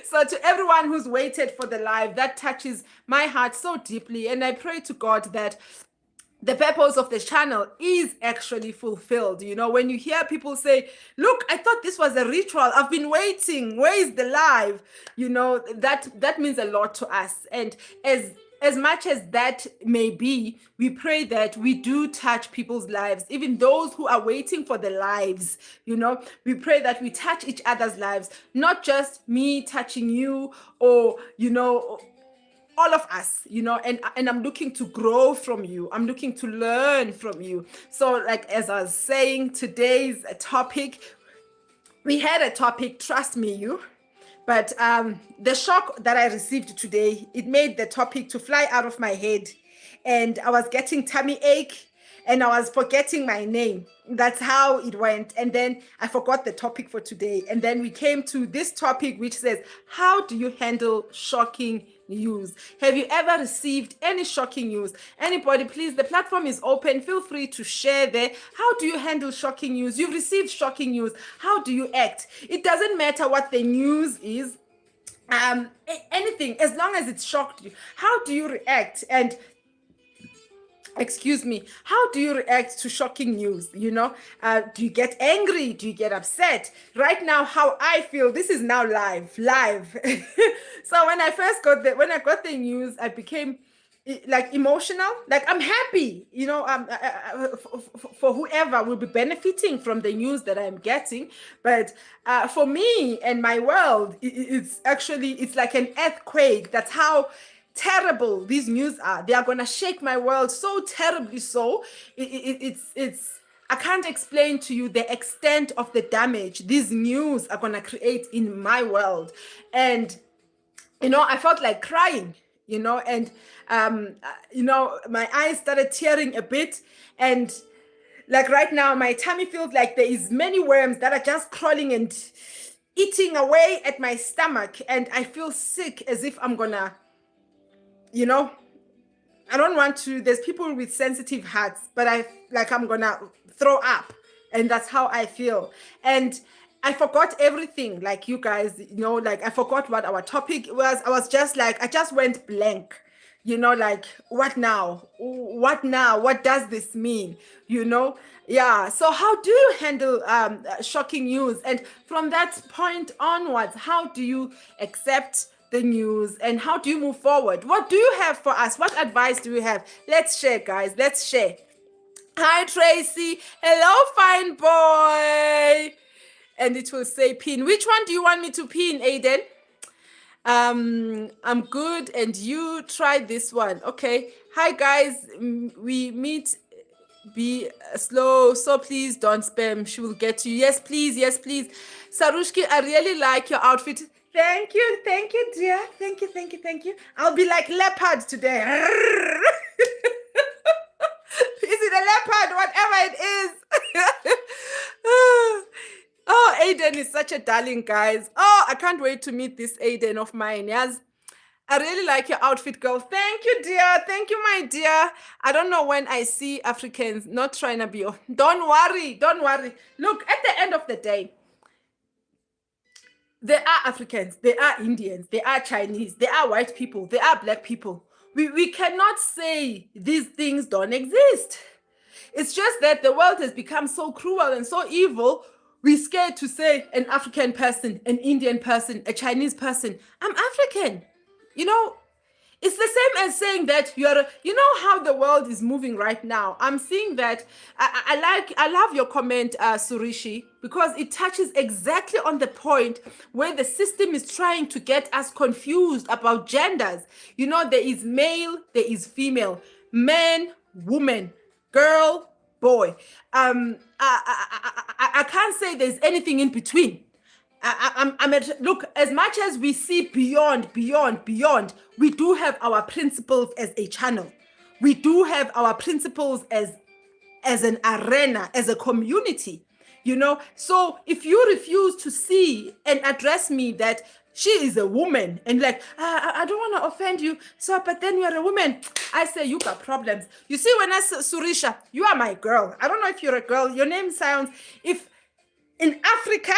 So to everyone who's waited for the live, that touches my heart so deeply. And I pray to God that the purpose of the channel is actually fulfilled. You know, when you hear people say, look, I thought this was a ritual. I've been waiting. Where is the live? You know, that means a lot to us. And as much as that may be, we pray that we do touch people's lives, even those who are waiting for the lives. You know, we pray that we touch each other's lives, not just me touching you, or, you know, all of us, you know, and I'm looking to grow from you. I'm looking to learn from you. So like, as I was saying, today's topic, we had a topic, trust me, But the shock that I received today, it made the topic to fly out of my head. And I was getting tummy ache and I was forgetting my name. That's how it went. And then I forgot the topic for today. And then we came to this topic, which says, how do you handle shocking news? Have you ever received any shocking news? Anybody, please, the platform is open. Feel free to share there. How do you handle shocking news? You've received shocking news. How do you act? It doesn't matter what the news is. Anything, as long as it shocked you. How do you react? And excuse me, how do you react to shocking news? Do you get angry? Do you get upset? Right now, how I feel, this is now live. So when I got the news, I became like emotional. Like, I'm happy, for whoever will be benefiting from the news that I'm getting. But for me and my world, it's like an earthquake. That's how terrible these news are. They are going to shake my world so terribly. So it's I can't explain to you the extent of the damage these news are going to create in my world. And I felt like crying, and my eyes started tearing a bit. And like right now, my tummy feels like there is many worms that are just crawling and eating away at my stomach. And I feel sick, as if I'm gonna, I don't want to, there's people with sensitive hearts, but I'm gonna throw up. And that's how I feel. And I forgot everything, like you guys, I forgot what our topic was. I was just like, I just went blank, like, what now? What now? What does this mean? Yeah. So how do you handle shocking news? And from that point onwards, how do you accept the news and how do you move forward? What do you have for us? What advice do you have? Let's share, guys. Let's share. Hi, Tracy. Hello, fine boy. And it will say pin. Which one do you want me to pin, Aiden? I'm good. And you try this one. Okay. Hi, guys. We meet. Be slow. So please don't spam. She will get you. Yes, please. Yes, please. Sarushki, I really like your outfit. Thank you, dear. Thank you. I'll be like leopard today. Is it a leopard? Whatever it is. Oh, Aiden is such a darling, guys. Oh, I can't wait to meet this Aiden of mine. Yes. I really like your outfit, girl. Thank you, dear. Thank you, my dear. I don't know when I see Africans not trying to be. Don't worry. Look, at the end of the day, there are Africans, there are Indians, there are Chinese, there are white people, there are black people. We cannot say these things don't exist. It's just that the world has become so cruel and so evil. We're scared to say an African person, an Indian person, a Chinese person. I'm African. It's the same as saying that how the world is moving right now. I'm seeing that. I love your comment, Surishi, because it touches exactly on the point where the system is trying to get us confused about genders. There is male, there is female, man, woman, girl, boy. I can't say there's anything in between. Look, as much as we see beyond, we do have our principles as a channel. We do have our principles as an arena, as a community, So if you refuse to see and address me that she is a woman and like, I don't want to offend you, so, but then you're a woman, I say, you got problems. You see, when I say, Surisha, you are my girl. I don't know if you're a girl. Your name sounds, if in Africa,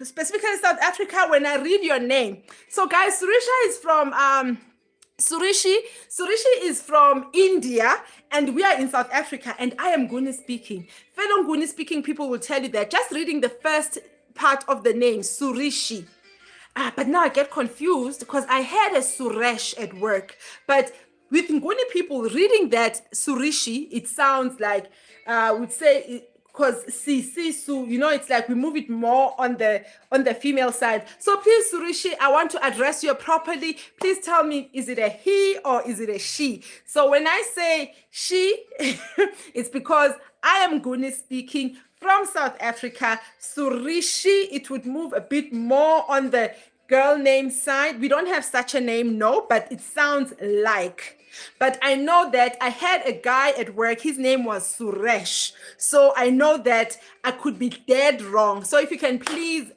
specifically South Africa, when I read your name. So guys, Surisha is from Surishi is from India and we are in South Africa and I am Nguni speaking. Fellow Nguni speaking people will tell you that just reading the first part of the name, Surishi. But now I get confused because I had a Suresh at work. But with Nguni people reading that Surishi, it sounds like, would say, because Sisu, it's like we move it more on the female side. So please, Surishi, I want to address you properly. Please tell me, is it a he or is it a she? So when I say she, it's because I am Nguni speaking from South Africa. Surishi, it would move a bit more on the girl name side. We don't have such a name, no, but it sounds like. But I know that I had a guy at work, his name was Suresh. So I know that I could be dead wrong. So if you can please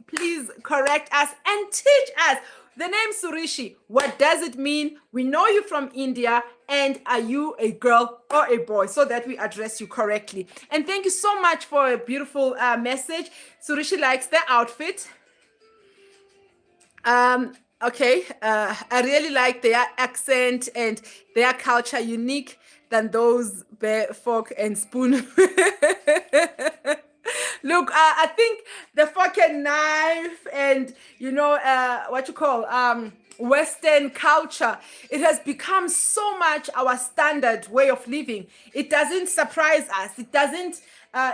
correct us and teach us the name Surishi. What does it mean? We know you from India, and are you a girl or a boy, so that we address you correctly. And thank you so much for a beautiful message. Surishi likes the outfit. Okay, I really like their accent and their culture, unique than those bear, fork, and spoon. Look, I think the fork and knife and, what you call, Western culture, it has become so much our standard way of living. It doesn't surprise us. It doesn't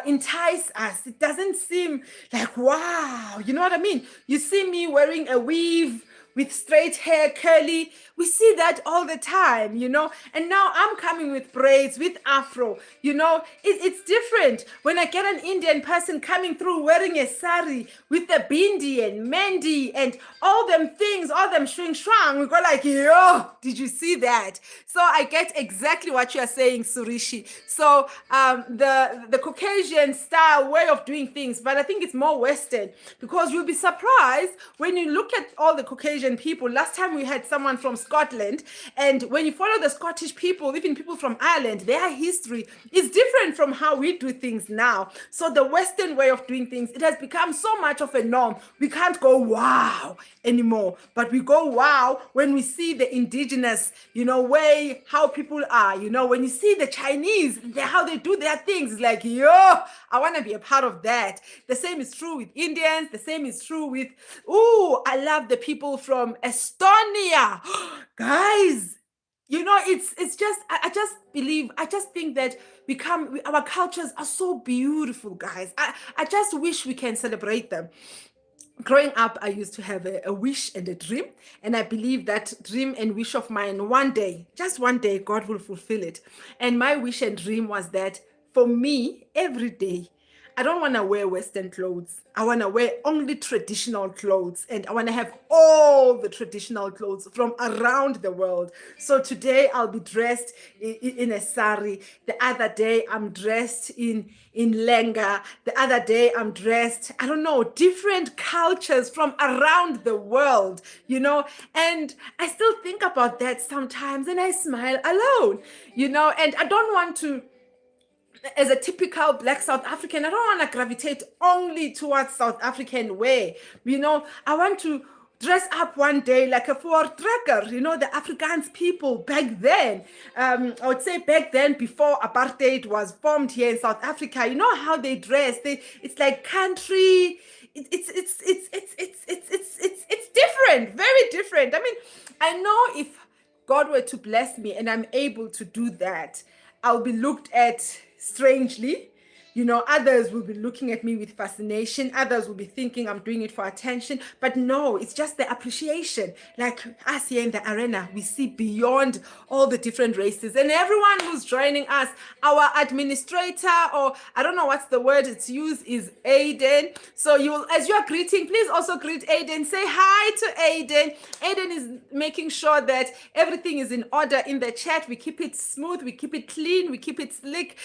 entice us. It doesn't seem like, wow, you know what I mean? You see me wearing a weave with straight hair, curly. We see that all the time, and now I'm coming with braids, with afro, it's different. When I get an Indian person coming through wearing a sari with the bindi and mendi and all them things, all them shwing shwang, we go like, yo, did you see that? So I get exactly what you're saying, Surishi. So the Caucasian style way of doing things, but I think it's more Western, because you'll be surprised when you look at all the Caucasian people. Last time we had someone from Scotland, and when you follow the Scottish people, even people from Ireland, their history is different from how we do things now. So the Western way of doing things, it has become so much of a norm. We can't go wow anymore, but we go wow when we see the indigenous, way how people are. When you see the Chinese, how they do their things, it's like, yo, I want to be a part of that. The same is true with Indians. The same is true with, I love the people from Estonia. Guys, it's just, I just think that our cultures are so beautiful, guys. I just wish we can celebrate them. Growing up, I used to have a wish and a dream, and I believe that dream and wish of mine, one day, just one day, God will fulfill it. And my wish and dream was that for me, every day, I don't want to wear Western clothes. I want to wear only traditional clothes, and I want to have all the traditional clothes from around the world. So today I'll be dressed in a sari. The other day I'm dressed in lenga. The other day I'm dressed, I don't know, different cultures from around the world, and I still think about that sometimes and I smile alone, and I don't want to, as a typical Black South African, I don't want to gravitate only towards South African way. I want to dress up one day like a voortrekker, the Afrikaans people back then. I would say back then, before apartheid was formed here in South Africa, how they dress. It's like country. It's different, very different. I mean, I know if God were to bless me and I'm able to do that, I'll be looked at strangely. Others will be looking at me with fascination. Others will be thinking I'm doing it for attention. But no, it's just the appreciation. Like us here in the arena, we see beyond all the different races. And everyone who's joining us, our administrator, or I don't know what's the word it's used, is Aiden. So as you're greeting, please also greet Aiden. Say hi to Aiden. Aiden is making sure that everything is in order in the chat. We keep it smooth, we keep it clean, we keep it slick.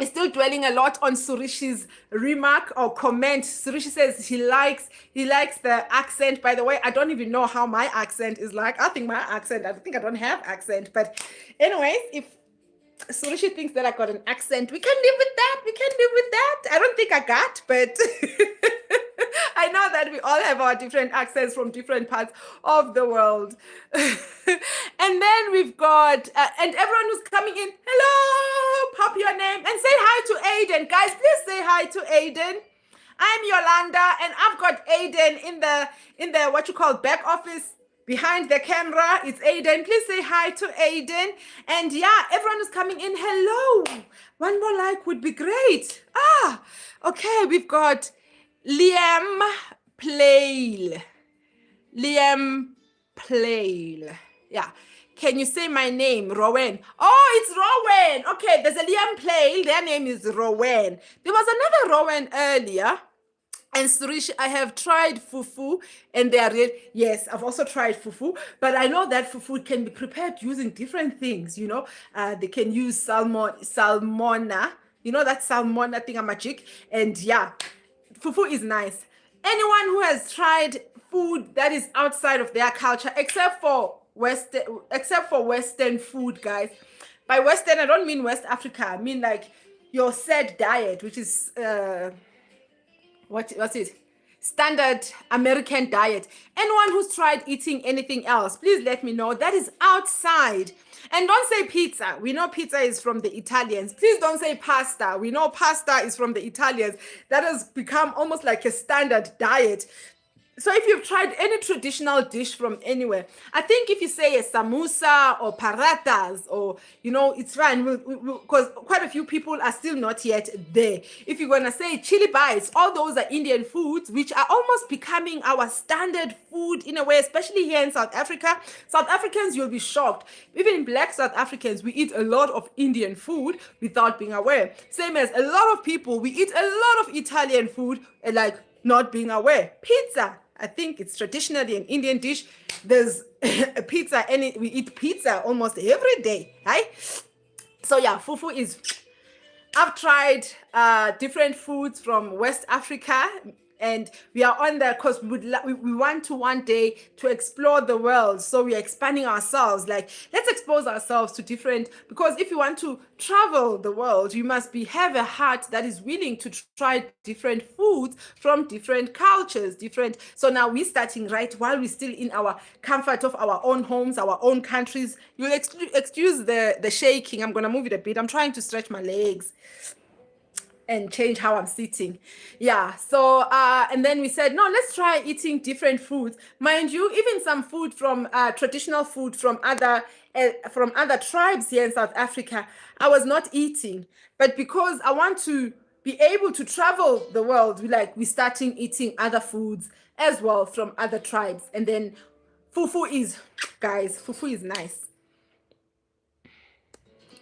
We're still dwelling a lot on Surishi's remark or comment. Surishi says he likes the accent. By the way, I don't even know how my accent is like. I think I don't have accent. But anyways, if Surishi thinks that I got an accent, we can live with that. I don't think I got, but I know that we all have our different accents from different parts of the world. And then we've got, and everyone who's coming in, hello, pop your name and say hi to Aiden. Guys, please say hi to Aiden. I'm Yolanda, and I've got Aiden in the what you call back office. Behind the camera, it's Aiden. Please say hi to Aiden. And yeah, everyone who's coming in, hello. One more like would be great. Okay, we've got Liam Plail. Yeah. Can you say my name, Rowan? Oh, it's Rowan. Okay, there's a Liam Plail. Their name is Rowan. There was another Rowan earlier. And Surish, I have tried fufu and they are real. Yes, I've also tried fufu, but I know that fufu can be prepared using different things, you know. They can use salmona, you know, that salmona thing, a magic. And yeah, fufu is nice. Anyone who has tried food that is outside of their culture, except for Western food, guys. By Western, I don't mean West Africa. I mean like your said diet, which is what's it? Standard American diet. Anyone who's tried eating anything else, please let me know. That is outside. And don't say pizza. We know pizza is from the Italians. Please don't say pasta. We know pasta is from the Italians. That has become almost like a standard diet. So if you've tried any traditional dish from anywhere, I think if you say a samosa or paratas or, you know, it's fine because quite a few people are still not yet there. If you're going to say chili bites, all those are Indian foods, which are almost becoming our standard food in a way, especially here in South Africa. South Africans, you'll be shocked. Even Black South Africans, we eat a lot of Indian food without being aware. Same as a lot of people, we eat a lot of Italian food, like not being aware. Pizza, I think it's traditionally an Indian dish. There's a pizza, and we eat pizza almost every day, right? So yeah, fufu is. I've tried different foods from West Africa, and we are on there because we want to one day to explore the world. So we are expanding ourselves. Like, let's expose ourselves to different, because if you want to travel the world, you must have a heart that is willing to try different foods from different cultures, So now we're starting right while we're still in our comfort of our own homes, our own countries. You'll excuse the shaking. I'm going to move it a bit. I'm trying to stretch my legs and change how I'm sitting. Yeah. So and then we said, no, let's try eating different foods. Mind you, even some food from traditional food from other tribes here in South Africa, I was not eating. But because I want to be able to travel the world, we're starting eating other foods as well from other tribes. And then fufu is nice.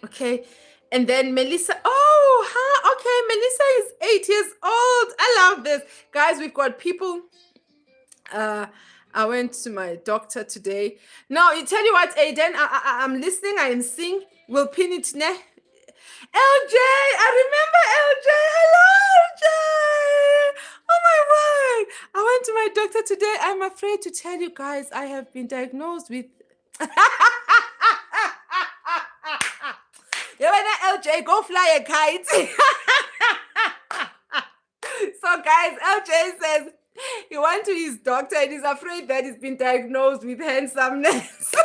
Okay. And then Melissa, okay, Melissa is 8 years old. I love this. Guys, we've got people. I went to my doctor today. Now, you tell you what, Aiden, I'm listening, I am seeing. We'll pin it, ne? LJ, I remember LJ. Hello, LJ. Oh my word. I went to my doctor today. I'm afraid to tell you guys, I have been diagnosed with... You better LJ, go fly a kite. So guys, LJ says he went to his doctor and he's afraid that he's been diagnosed with handsomeness.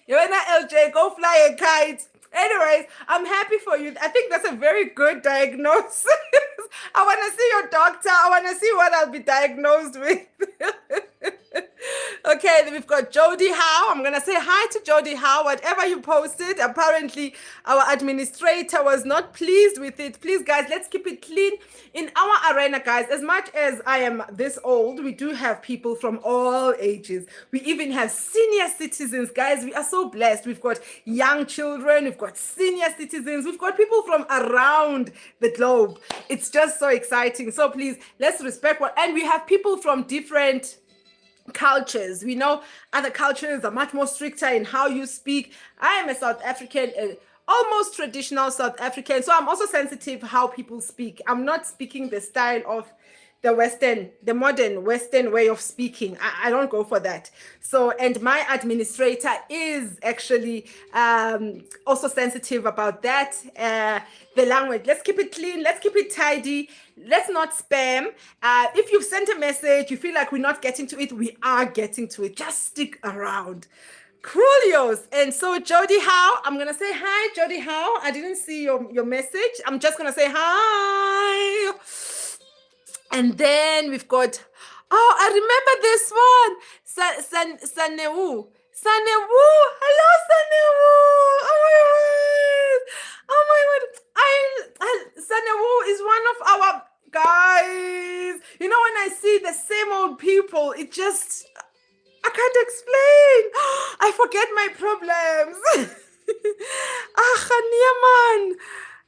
You better LJ, go fly a kite. Anyways, I'm happy for you. I think that's a very good diagnosis. I want to see your doctor. I want to see what I'll be diagnosed with. Okay, then we've got Jody Howe. I'm going to say hi to Jody Howe. Whatever you posted, apparently our administrator was not pleased with it. Please, guys, let's keep it clean in our arena, guys. As much as I am this old, we do have people from all ages. We even have senior citizens, guys. We are so blessed. We've got young children. We've got senior citizens. We've got people from around the globe. It's just so exciting. So please, let's respect and we have people from different cultures. We know other cultures are much more stricter in how you speak. I am a South African, almost traditional South African, so I'm also sensitive how people speak. I'm not speaking the style of the modern Western way of speaking. I don't go for that. So, and my administrator is actually also sensitive about that. The language, let's keep it clean, let's keep it tidy, let's not spam. If you've sent a message, you feel like we're not getting to it, we are getting to it. Just stick around. Coolios. And so Jody Howe, I'm gonna say hi, Jody Howe. I didn't see your message. I'm just gonna say hi. And then we've got, I remember this one, Sanewu. Hello, Sanewu. Oh my word. Sanewu is one of our guys. You know, when I see the same old people, it just, I can't explain. I forget my problems. Nyaman.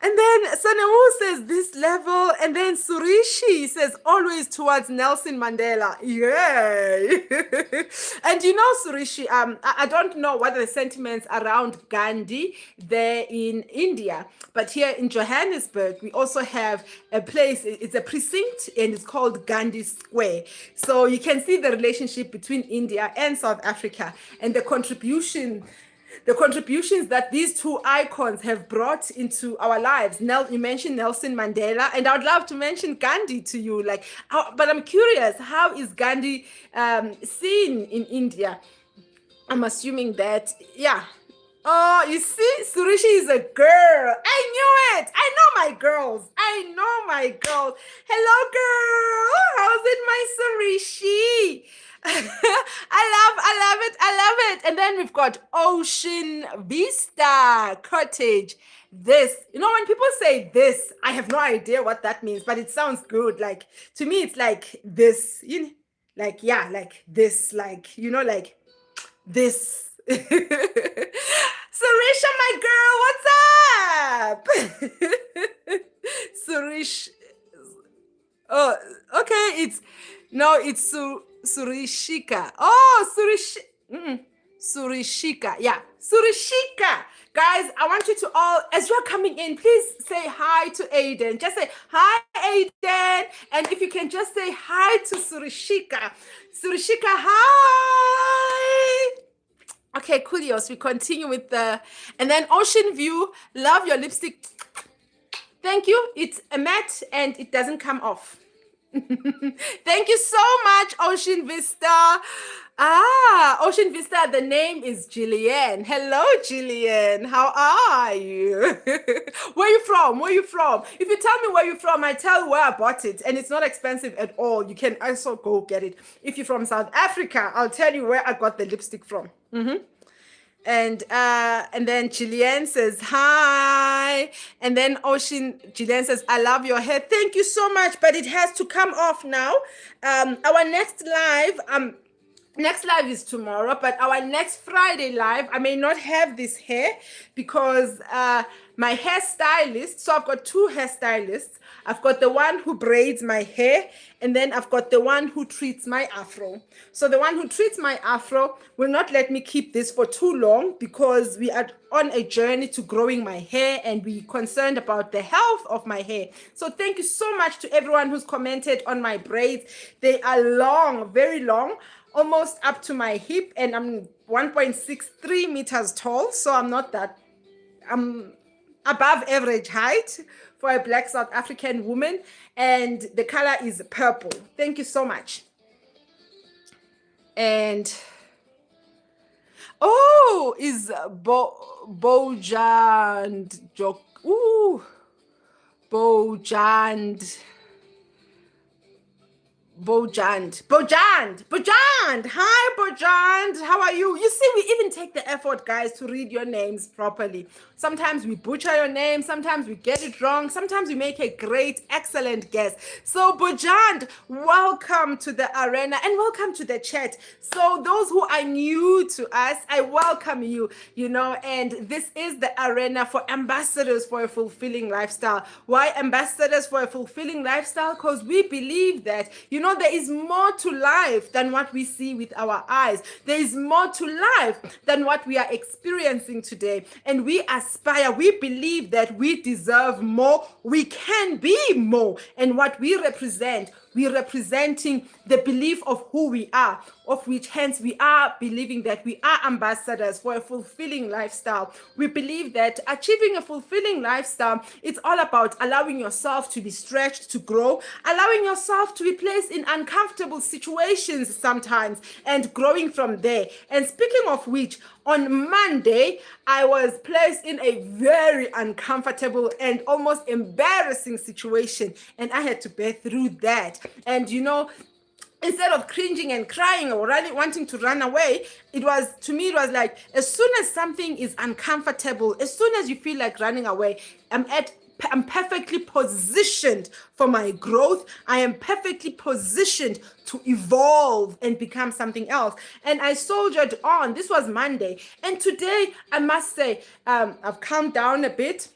And then Sanemu says this level, and then Surishi says always towards Nelson Mandela. Yay! And you know, Surishi, I don't know what are the sentiments around Gandhi there in India, but here in Johannesburg, we also have a place, it's a precinct, and it's called Gandhi Square. So you can see the relationship between India and South Africa and the contributions that these two icons have brought into our lives. You mentioned Nelson Mandela, and I would love to mention Gandhi to you. But I'm curious, how is Gandhi seen in India? I'm assuming that, yeah. Oh, you see, Surishi is a girl. I knew it. I know my girls. Hello, girl. How's it, my Surishi? I love it. And then we've got Ocean Vista Cottage. This, when people say this, I have no idea what that means, but it sounds good. Like, to me, it's like this, like this, like this. Surisha, my girl, what's up? Surish. Oh, okay. It's Surishika. Oh, Surishika. Yeah, Surishika. Guys, I want you to all, as you're coming in, please say hi to Aiden. Just say hi, Aiden. And if you can just say hi to Surishika. Surishika, hi. Okay, Kulios, we continue with and then Ocean View, love your lipstick. Thank you. It's a matte and it doesn't come off. Thank you so much, Ocean Vista. Ocean Vista, the name is Jillian. Hello, Jillian. How are you? Where you from? If you tell me where you're from, I tell you where I bought it, and it's not expensive at all. You can also go get it. If you're from South Africa, I'll tell you where I got the lipstick from. And then Jillian says hi, and then Jillian says, I love your hair. Thank you so much, but it has to come off now. Our next live is tomorrow, but our next Friday live, I may not have this hair because my hairstylist, so I've got two hairstylists. I've got the one who braids my hair, and then I've got the one who treats my afro. So the one who treats my afro will not let me keep this for too long because we are on a journey to growing my hair and we're concerned about the health of my hair. So thank you so much to everyone who's commented on my braids. They are long, very long, almost up to my hip, and I'm 1.63 meters tall. So I'm above average height for a Black South African woman, and the color is purple. Thank you so much. And is Bojand joke? Bojand. Hi, Bojand. How are you? You see, we even take the effort, guys, to read your names properly. Sometimes we butcher your name. Sometimes we get it wrong. Sometimes we make a great, excellent guess. So, Bojand, welcome to the arena and welcome to the chat. So, those who are new to us, I welcome you, and this is the arena for ambassadors for a fulfilling lifestyle. Why ambassadors for a fulfilling lifestyle? Because we believe that, there is more to life than what we see with our eyes. There is more to life than what we are experiencing today. And we aspire, we believe that we deserve more. We can be more. And what we represent, we're representing the belief of who we are, of which hence we are believing that we are ambassadors for a fulfilling lifestyle. We believe that achieving a fulfilling lifestyle, it's all about allowing yourself to be stretched, to grow, allowing yourself to be placed in uncomfortable situations sometimes, and growing from there. And speaking of which, on Monday, I was placed in a very uncomfortable and almost embarrassing situation, and I had to bear through that. And instead of cringing and crying or wanting to run away, it was like, as soon as something is uncomfortable, as soon as you feel like running away, I'm perfectly positioned for my growth. I am perfectly positioned to evolve and become something else. And I soldiered on. This was Monday. And today, I must say, I've calmed down a bit.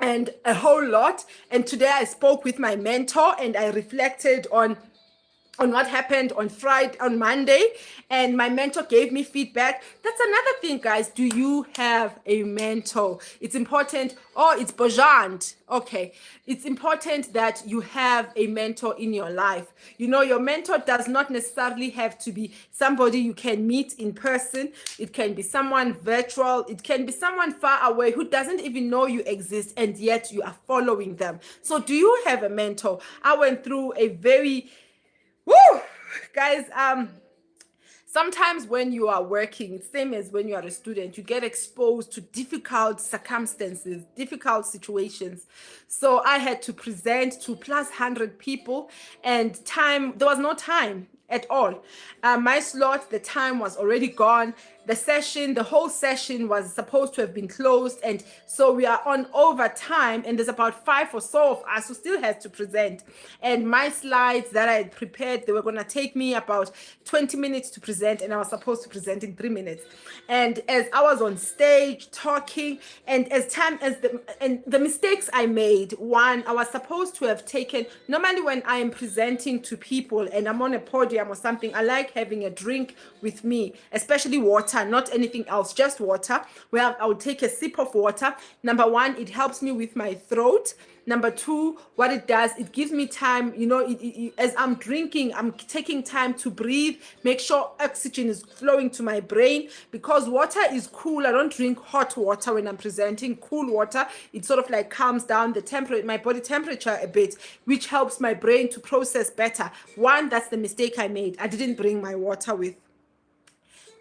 and a whole lot. And today I spoke with my mentor and I reflected on what happened on Monday, and my mentor gave me feedback. That's another thing, guys. Do you have a mentor? It's important. Oh, it's Bojant. Okay. It's important that you have a mentor in your life. You know, your mentor does not necessarily have to be somebody you can meet in person. It can be someone virtual. It can be someone far away who doesn't even know you exist, and yet you are following them. So do you have a mentor? I went through a very guys, sometimes when you are working, same as when you are a student, you get exposed to difficult circumstances, difficult situations. So I had to present to plus 100 people, and there was no time at all. My slot, the time was already gone. The whole session was supposed to have been closed, and so we are on overtime, and there's about 5 or so of us who still had to present. And my slides that I had prepared, they were going to take me about 20 minutes to present, and I was supposed to present in 3 minutes. And as I was on stage talking, and the mistakes I made, one, I was supposed to have taken, normally when I am presenting to people and I'm on a podium or something, I like having a drink with me, especially water, not anything else, just water, where I would take a sip of water. Number one, it helps me with my throat. Number two, what it does, it gives me time, as I'm drinking, I'm taking time to breathe, make sure oxygen is flowing to my brain, because water is cool. I don't drink hot water when I'm presenting. Cool water, it sort of like calms down my body temperature a bit, which helps my brain to process better. One, that's the mistake I made. I didn't bring my water with.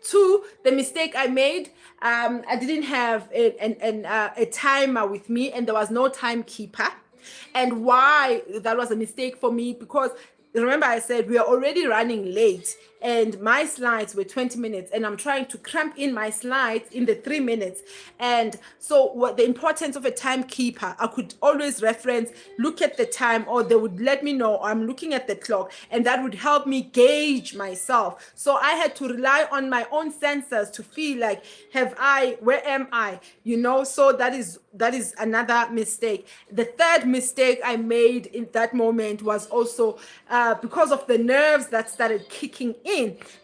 Two, the mistake I made, I didn't have a timer with me, and there was no timekeeper. And why that was a mistake for me, because remember I said we are already running late, and my slides were 20 minutes, and I'm trying to cramp in my slides in the 3 minutes. And so what the importance of a timekeeper, I could always reference, look at the time, or they would let me know I'm looking at the clock, and that would help me gauge myself. So I had to rely on my own senses to feel like, where am I? So that is another mistake. The third mistake I made in that moment was also because of the nerves that started kicking in.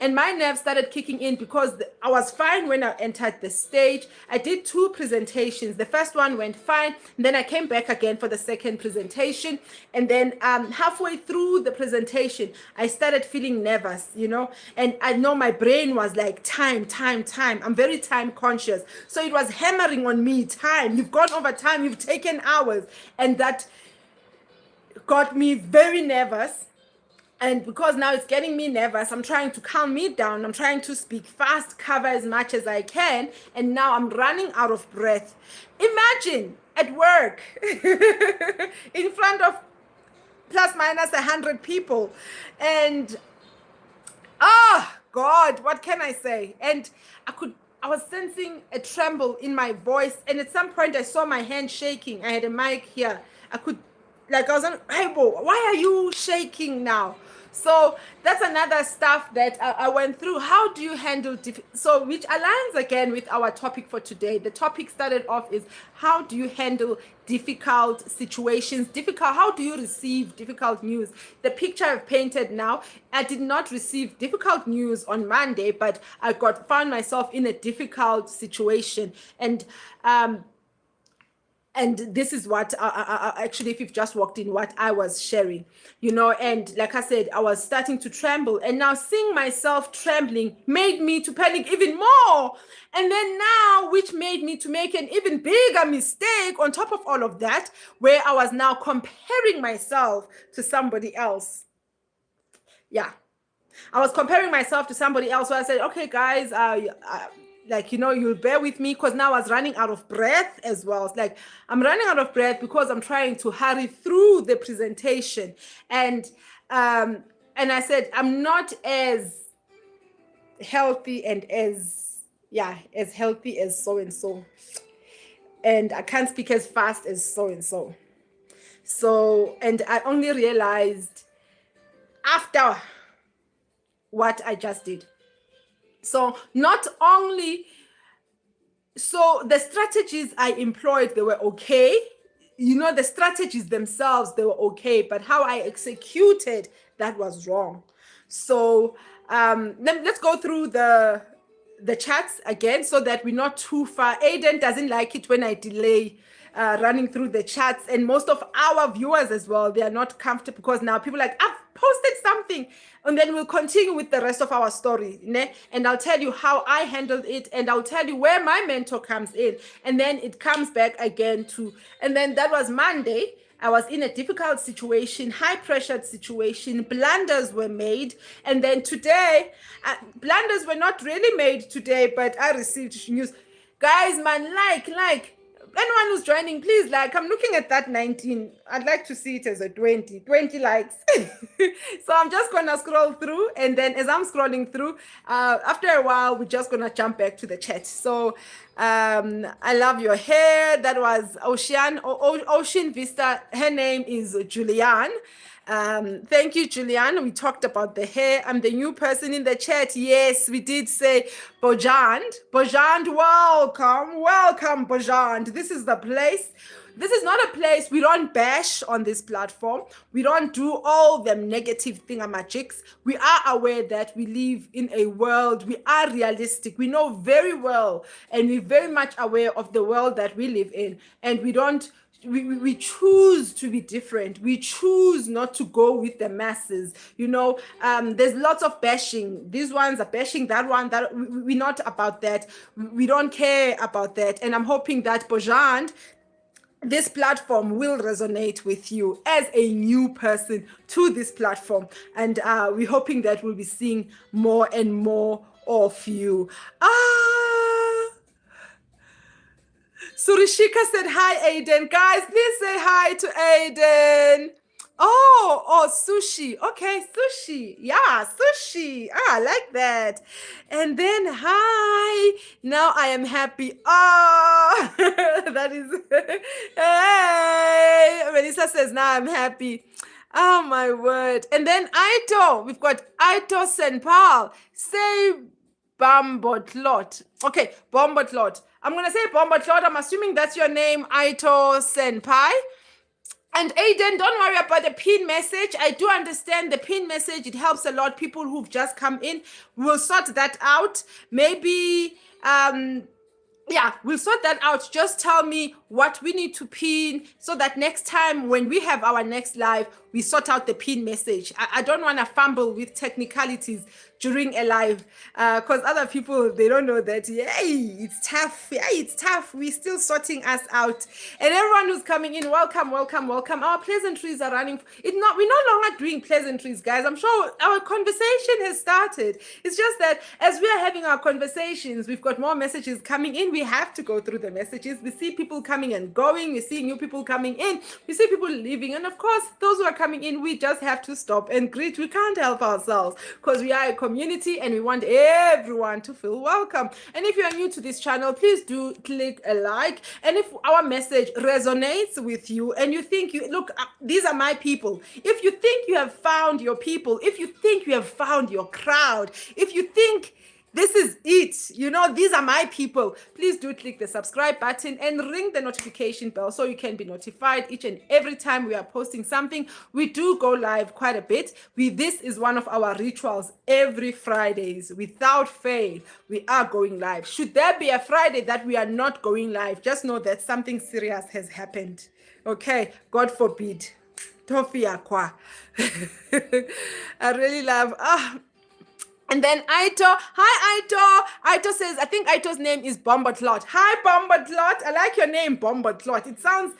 And my nerves started kicking in because I was fine when I entered the stage. I did 2 presentations. The first one went fine. And then I came back again for the second presentation. And then halfway through the presentation, I started feeling nervous, and I know my brain was like, time. I'm very time conscious. So it was hammering on me, time. You've gone over time. You've taken hours. And that got me very nervous. And because now it's getting me nervous, I'm trying to calm me down. I'm trying to speak fast, cover as much as I can. And now I'm running out of breath. Imagine at work in front of plus minus 100 people. And, God, what can I say? And I was sensing a tremble in my voice. And at some point I saw my hand shaking. I had a mic here. I was on, hey, Bo, why are you shaking now? So that's another stuff that I went through. How do you handle, which aligns again with our topic for today. The topic started off is, how do you handle difficult situations? How do you receive difficult news? The picture I've painted now, I did not receive difficult news on Monday, but I found myself in a difficult situation. And this is what, actually, if you've just walked in, what I was sharing, and like I said, I was starting to tremble. And now seeing myself trembling made me to panic even more. And then now, which made me to make an even bigger mistake on top of all of that, where I was now comparing myself to somebody else. Yeah. I was comparing myself to somebody else. So I said, okay, guys, you'll bear with me, because now I was running out of breath as well. It's like I'm running out of breath because I'm trying to hurry through the presentation. And I said, I'm not as healthy and as healthy as so-and-so. And I can't speak as fast as so-and-so. So, and I only realized after what I just did. So the strategies I employed, they were okay. the strategies themselves, they were okay, but how I executed, that was wrong. So let's go through the chats again so that we're not too far. Aiden doesn't like it when I delay running through the chats, and most of our viewers as well, they are not comfortable because now people are like, I've posted something, and then we'll continue with the rest of our story, né? And I'll tell you how I handled it, and I'll tell you where my mentor comes in, and then it comes back again to, and then that was Monday. I was in a difficult situation, high pressured situation, blunders were made. And then today, blunders were not really made today, but I received news. Guys, man, like, anyone who's joining, please like. I'm looking at that 19. I'd like to see it as a 20 likes. So I'm just going to scroll through. And then as I'm scrolling through, after a while, we're just going to jump back to the chat. So I love your hair. That was Ocean Vista. Her name is Julianne. Thank you, Julianne. We talked about the hair. I'm the new person in the chat. Yes, we did say Bojand. Bojand, welcome, Bojand. This is the place. This is not a place, we don't bash on this platform. We don't do all them negative thingamajigs. We are aware that we live in a world, we are realistic. We know very well, and we're very much aware of the world that we live in. And we choose to be different. We choose not to go with the masses. There's lots of bashing. These ones are bashing that one. That we're not about that. We don't care about that. And I'm hoping that Bojand, this platform will resonate with you as a new person to this platform. And we're hoping that we'll be seeing more and more of you. Surishika said, hi, Aiden. Guys, please say hi to Aiden. Oh, sushi. Okay, sushi. Yeah, sushi. I like that. And then, hi. Now I am happy. Oh, that is. Hey. Melissa says, now I'm happy. Oh, my word. And then Aito. We've got Aito Senpal. Say Bombotlot. Okay, Bombotlot. I'm going to say Bombotlot. I'm assuming that's your name, Aito Senpai. And Aiden, don't worry about the pin message. I do understand the pin message. It helps a lot. People who've just come in, we'll sort that out. Maybe, we'll sort that out. Just tell me what we need to pin so that next time when we have our next live, we sort out the pin message. I don't want to fumble with technicalities during a live because other people, they don't know that, it's tough. It's tough. We're still sorting us out. And everyone who's coming in, welcome. Our pleasantries are running. We're no longer doing pleasantries, guys. I'm sure our conversation has started. It's just that as we are having our conversations, we've got more messages coming in. We have to go through the messages. We see people coming and going. We see new people coming in. We see people leaving. And of course, those who are coming in, we just have to stop and greet. We can't help ourselves because we are a community and we want everyone to feel welcome. And if you are new to this channel, please do click a like. And if our message resonates with you and you think these are my people, if you think you have found your people, if you think you have found your crowd, if you think this is it, these are my people, please do click the subscribe button and ring the notification bell so you can be notified each and every time we are posting something. We do go live quite a bit. This is one of our rituals. Every Fridays, without fail, we are going live. Should there be a Friday that we are not going live, just know that something serious has happened. Okay, God forbid. Tofia kwa. I really love and then Aito, hi Aito. Aito says, I think Aito's name is Bombotlot. Hi Bombotlot. I like your name, Bombotlot. It sounds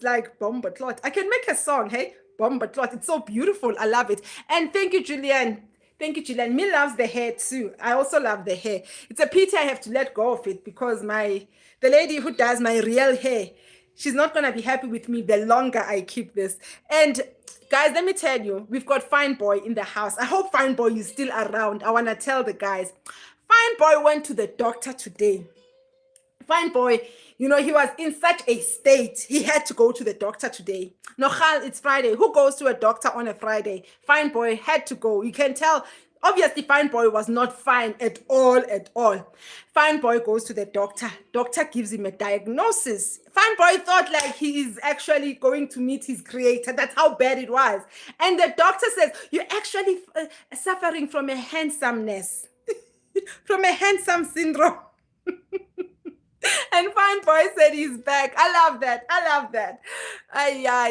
like Bombotlot. I can make a song, hey? Bombotlot. It's so beautiful. I love it. And thank you, Julianne. Thank you, Julianne. Me loves the hair too. I also love the hair. It's a pity I have to let go of it because the lady who does my real hair, she's not going to be happy with me the longer I keep this. And guys, let me tell you, we've got Fine Boy in the house. I hope Fine Boy is still around. I want to tell the guys, Fine Boy went to the doctor today. Fine Boy, he was in such a state. He had to go to the doctor today. Nochal, it's Friday. Who goes to a doctor on a Friday? Fine Boy had to go. You can tell. Obviously, Fine Boy was not fine at all. Fine Boy goes to the doctor. Doctor gives him a diagnosis. Fine Boy thought like he is actually going to meet his creator. That's how bad it was. And the doctor says, you're actually suffering from a handsomeness, from a handsome syndrome. And Fine Boy said he's back. I love that. I love that.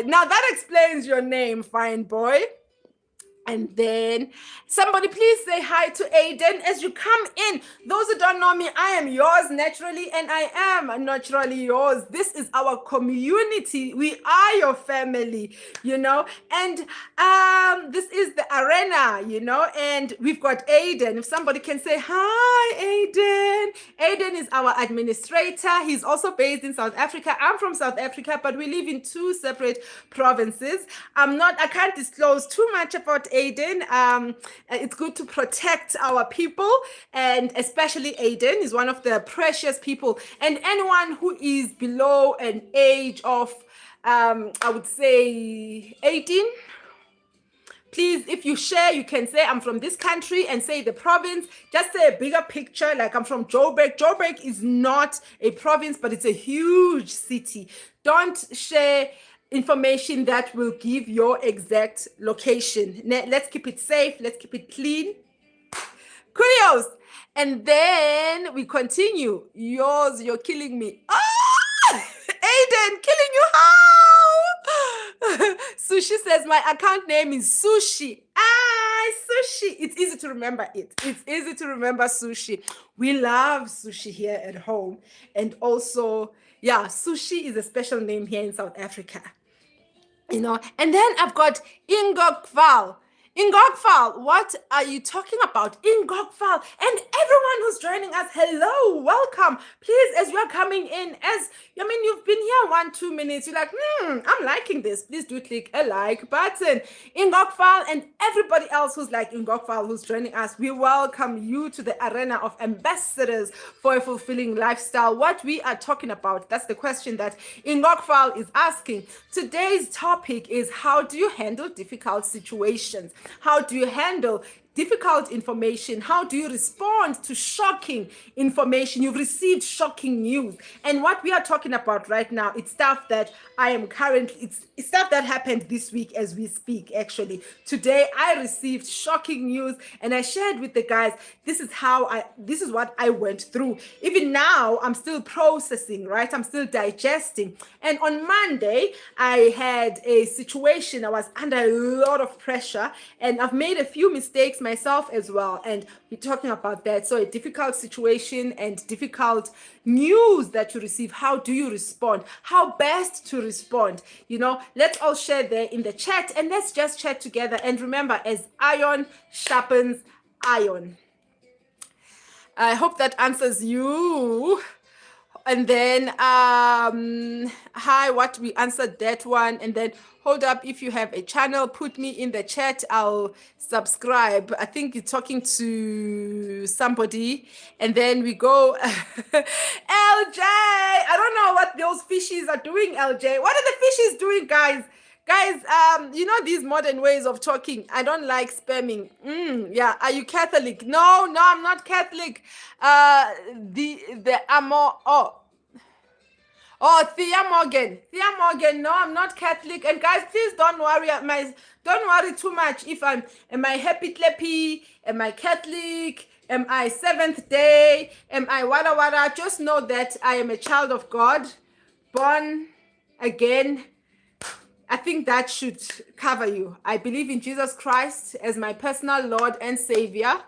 Now that explains your name, Fine Boy. And then somebody please say hi to Aiden as you come in. Those who don't know me, I am yours naturally and I am naturally yours. This is our community. We are your family, you know. And this is the arena, you know, and we've got Aiden. If somebody can say hi, Aiden. Aiden is our administrator. He's also based in South Africa. I'm from South Africa, but we live in two separate provinces. I can't disclose too much about Aiden. It's good to protect our people, and especially Aiden is one of the precious people. And anyone who is below an age of, I would say 18, please, if you share, you can say I'm from this country and say the province. Just say a bigger picture, like I'm from Joburg. Joburg is not a province, but it's a huge city. Don't share information that will give your exact location. Let's keep it safe. Let's keep it clean. Kudos. And then we continue. Yours, you're killing me. Aiden, killing you how? Sushi says my account name is Sushi. Sushi. It's easy to remember it. It's easy to remember Sushi. We love sushi here at home. And also, yeah, Sushi is a special name here in South Africa. You know, and then I've got Ingokval. Ingokval, what are you talking about? Ingokval. And everyone who's joining us, hello, welcome. Please, as you're coming in, you've been here 1-2 minutes, you're like, I'm liking this. Please do click a like button. Ingokval and everybody else who's like Ingokval, who's joining us, we welcome you to the arena of ambassadors for a fulfilling lifestyle. What we are talking about, that's the question that Ingokval is asking. Today's topic is, how do you handle difficult situations? How do you handle difficult information? How do you respond to shocking information? You've received shocking news. And what we are talking about right now, it's stuff that it's stuff that happened this week as we speak, actually. Today, I received shocking news and I shared with the guys, this is what I went through. Even now, I'm still processing, right? I'm still digesting. And on Monday, I had a situation. I was under a lot of pressure and I've made a few mistakes myself as well, and we're talking about that. So a difficult situation and difficult news that you receive, how do you respond? How best to respond? You know, let's all share there in the chat and let's just chat together. And remember, as iron sharpens iron. I hope that answers you. And then we answered that one. And then hold up, if you have a channel, put me in the chat, I'll subscribe. I think you're talking to somebody. And then we go LJ, I don't know what those fishies are doing. LJ, what are the fishies doing, guys? You know, these modern ways of talking, I don't like spamming. Yeah, are you Catholic? No, I'm not Catholic. Thea Morgan, no, I'm not Catholic. And guys, please don't worry too much if am I happy clappy, am I Catholic, am I Seventh Day, am I wada. Just know that I am a child of God, born again. I think that should cover you. I believe in Jesus Christ as my personal Lord and Savior.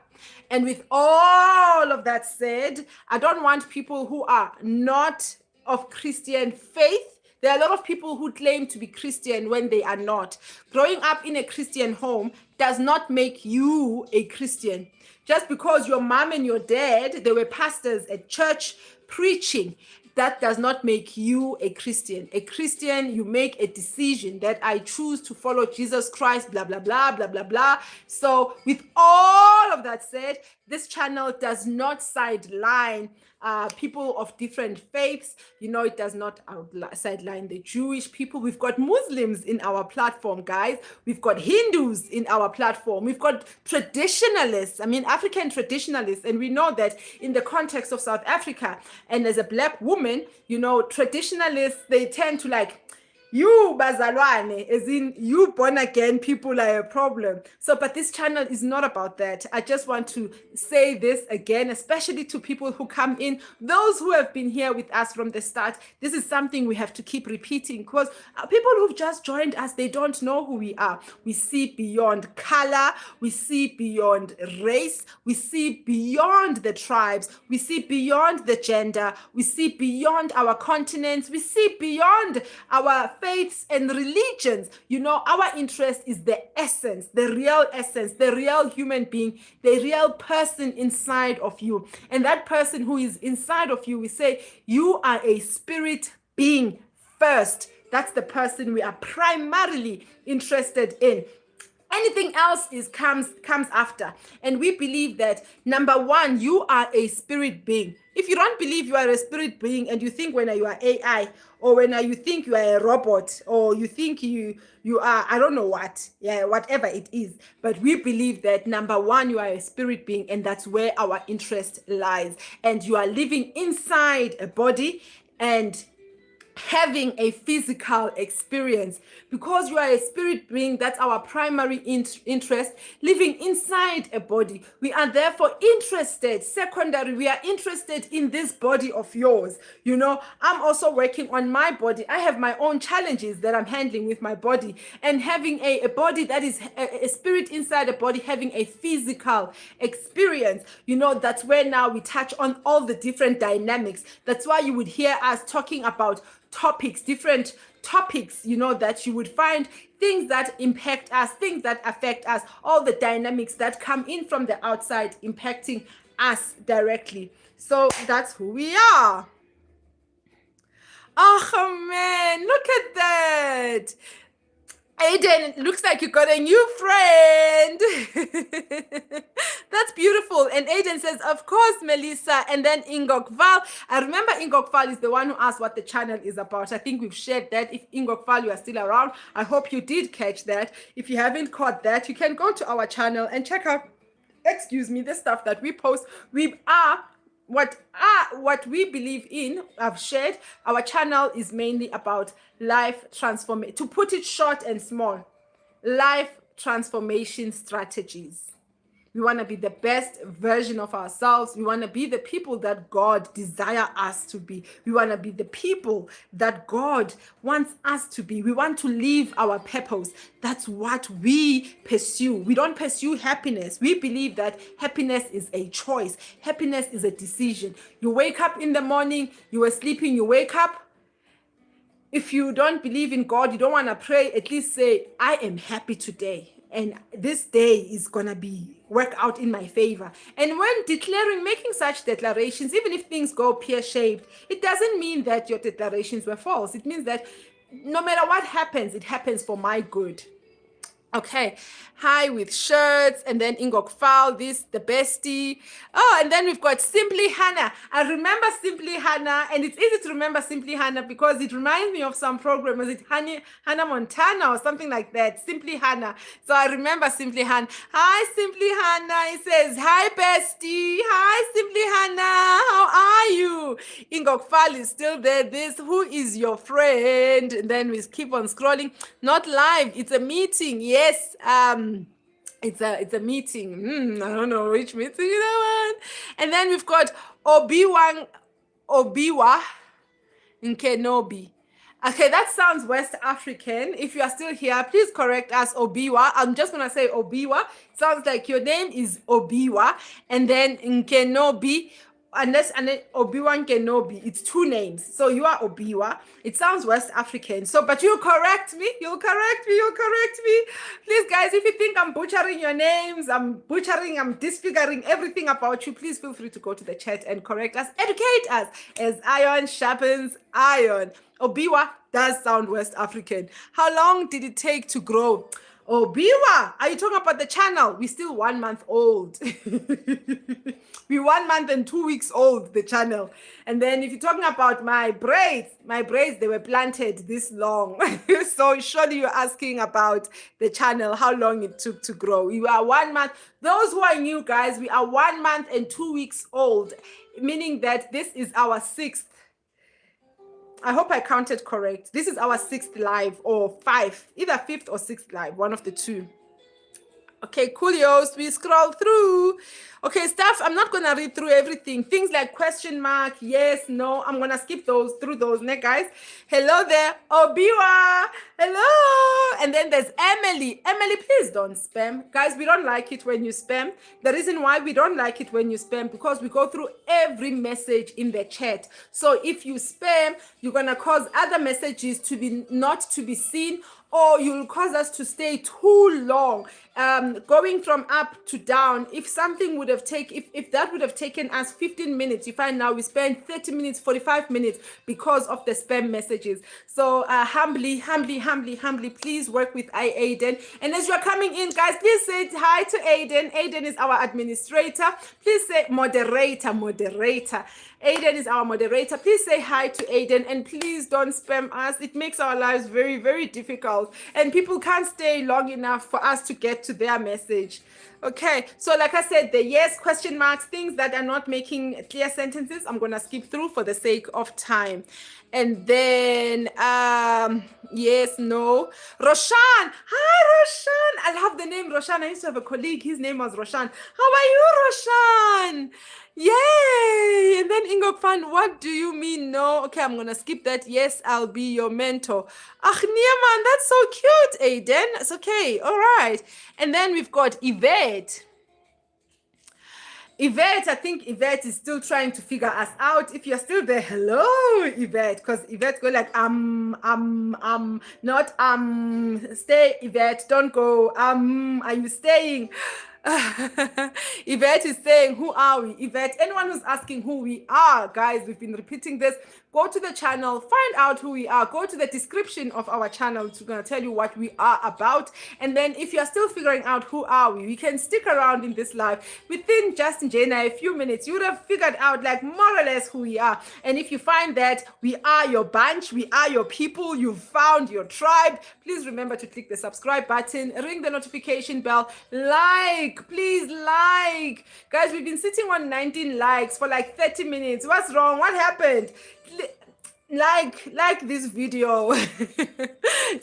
And with all of that said, I don't want people who are not of Christian faith. There are a lot of people who claim to be Christian when they are not. Growing up in a Christian home does not make you a Christian. Just because your mom and your dad, they were pastors at church preaching, that does not make you a Christian. A Christian, you make a decision that I choose to follow Jesus Christ, blah, blah, blah, blah, blah, blah. So with all of that said, This channel does not sideline people of different faiths. It does not sideline the Jewish people. We've got Muslims in our platform, guys. We've got Hindus in our platform. We've got traditionalists, African traditionalists. And we know that in the context of South Africa, and as a Black woman, traditionalists, they tend to like, you bazalwane, as in you born again people are a problem. So, but this channel is not about that. I just want to say this again, especially to people who come in, those who have been here with us from the start. This is something we have to keep repeating, because people who've just joined us, they don't know who we are. We see beyond color, we see beyond race, we see beyond the tribes, we see beyond the gender, we see beyond our continents, we see beyond our faiths and religions. Our interest is the essence, the real human being, the real person inside of you. And that person who is inside of you, we say, you are a spirit being first. That's the person we are primarily interested in. Anything else comes after. And we believe that, number one, you are a spirit being. If you don't believe you are a spirit being, and you think when you are AI, or when you think you are a robot, or you think you are, I don't know what, whatever it is. But we believe that, number one, you are a spirit being, and that's where our interest lies. And you are living inside a body and having a physical experience. Because you are a spirit being, that's our primary interest, living inside a body. We are therefore interested, secondary, we are interested in this body of yours. I'm also working on my body. I have my own challenges that I'm handling with my body, and having a body that is a spirit inside a body, having a physical experience. That's where now we touch on all the different dynamics. That's why you would hear us talking about different topics, that you would find things that impact us, things that affect us, all the dynamics that come in from the outside impacting us directly. So that's who we are. Oh man, look at that. Aiden, looks like you got a new friend. That's beautiful. And Aiden says, of course, Melissa. And then Ingok Val. I remember Ingok Val is the one who asked what the channel is about. I think we've shared that. If Ingok Val, you are still around, I hope you did catch that. If you haven't caught that, you can go to our channel and check out, the stuff that we post. We are what we believe in. I've shared. Our channel is mainly about life transformation. To put it short and small, life transformation strategies. We want to be the best version of ourselves. We want to be the people that God desires us to be. We want to be the people that God wants us to be. We want to live our purpose. That's what we pursue. We don't pursue happiness. We believe that happiness is a choice. Happiness is a decision. You wake up in the morning, you were sleeping, you wake up. If you don't believe in God, you don't want to pray, at least say, I am happy today. And this day is going to work out in my favor. And when making such declarations, even if things go pear-shaped, it doesn't mean that your declarations were false. It means that no matter what happens, it happens for my good. Okay, hi with shirts, and then Ingok Fal, the bestie. Oh, and then we've got Simply Hannah. I remember Simply Hannah, and it's easy to remember Simply Hannah because it reminds me of some program. Was it Hannah Montana or something like that? Simply Hannah. So I remember Simply Hannah. Hi, Simply Hannah. He says, hi, bestie. Hi, Simply Hannah. How are you? Ingok Fal is still there. Who is your friend? And then we keep on scrolling. Not live. It's a meeting. Yes. It's a meeting. I don't know which meeting that one. And then we've got Obiwa Nkenobi. Okay, that sounds West African. If you are still here, please correct us, Obiwa. I'm just gonna say Obiwa. It sounds like your name is Obiwa, and then Nkenobi. And then Obi-Wan Kenobi, it's two names. So you are Obiwa. It sounds West African. So, but you'll correct me. You'll correct me. Please, guys, if you think I'm butchering your names, I'm disfiguring everything about you, please feel free to go to the chat and correct us, educate us, as iron sharpens iron. Obiwa does sound West African. How long did it take to grow? Oh, Biwa, are you talking about the channel? We're still 1 month old. We're 1 month and 2 weeks old, the channel. And then if you're talking about my braids, they were planted this long. So surely you're asking about the channel, how long it took to grow. We are 1 month. Those who are new, guys, we are 1 month and 2 weeks old, meaning that this is our 6th. I hope I counted correct. This is our 6th live or 5, either 5th or 6th live, one of the two. Okay, coolios, we scroll through. Okay, stuff, I'm not going to read through everything. Things like question mark, yes, no. I'm going to skip through those, ne, guys. Hello there. Obiwa. Hello. And then there's Emily. Emily, please don't spam. Guys, we don't like it when you spam. The reason why we don't like it when you spam, because we go through every message in the chat. So if you spam, you're going to cause other messages to be not to be seen, or you'll cause us to stay too long, going from up to down. If something would have taken, if that would have taken us 15 minutes, you find now we spend 30 minutes, 45 minutes because of the spam messages. So humbly, please work with Aiden. And as you're coming in, guys, please say hi to Aiden. Aiden is our administrator. Please say moderator. Aiden is our moderator. Please say hi to Aiden, and please don't spam us. It makes our lives very, very difficult, and people can't stay long enough for us to get to their message. Okay, so like I said, the yes, question marks, things that are not making clear sentences, I'm gonna skip through for the sake of time. And then yes, no. Roshan. Hi, Roshan. I love the name Roshan. I used to have a colleague, his name was Roshan. How are you, Roshan? Yay! And then Ingokfan, what do you mean? No. Okay, I'm gonna skip that. Yes, I'll be your mentor. Ach, Nieman, that's so cute, Aiden. It's okay. All right. And then we've got Yvette. Yvette, I think Yvette is still trying to figure us out. If you're still there, hello, Yvette, because Yvette go like, not, stay, Yvette, don't go, are you staying? Yvette is saying, who are we? Yvette, anyone who's asking who we are, guys, we've been repeating this. Go to the channel, find out who we are. Go to the description of our channel. It's going to tell you what we are about. And then if you're still figuring out who are we can stick around in this live. Within Justin Jana, a few minutes, you would have figured out like more or less who we are. And if you find that we are your bunch, we are your people, you've found your tribe, please remember to click the subscribe button, ring the notification bell, please like. Guys, we've been sitting on 19 likes for like 30 minutes. What's wrong? What happened? Like this video.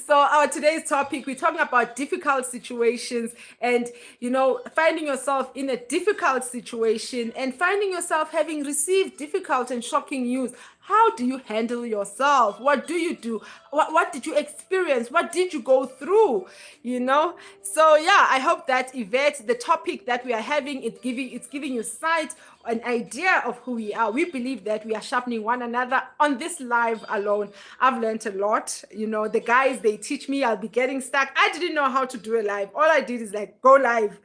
So our today's topic, we're talking about difficult situations, and finding yourself in a difficult situation and finding yourself having received difficult and shocking news. How do you handle yourself? What do you do? What did you experience? What did you go through? So yeah, I hope that Yvette, the topic that we are having, it's giving you sight, an idea of who we are. We believe that we are sharpening one another on this live alone. I've learned a lot. The guys, they teach me. I'll be getting stuck. I didn't know how to do a live. All I did is like go live.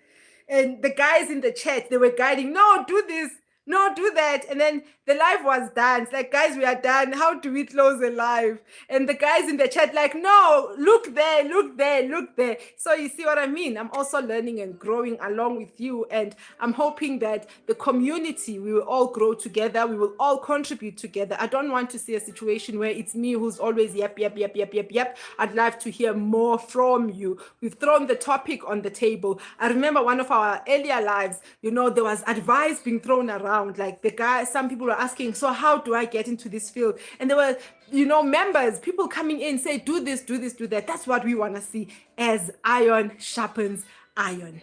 And the guys in the chat, they were guiding, no, do this. No, do that. And then the live was done. It's like, guys, we are done. How do we close the live? And the guys in the chat like, no, look there, look there, look there. So you see what I mean? I'm also learning and growing along with you. And I'm hoping that the community, we will all grow together. We will all contribute together. I don't want to see a situation where it's me who's always yep. I'd like to hear more from you. We've thrown the topic on the table. I remember one of our earlier lives, there was advice being thrown around. Like some people were asking, so how do I get into this field? And there were, members, people coming in, say, do this, do that. That's what we want to see, as iron sharpens iron.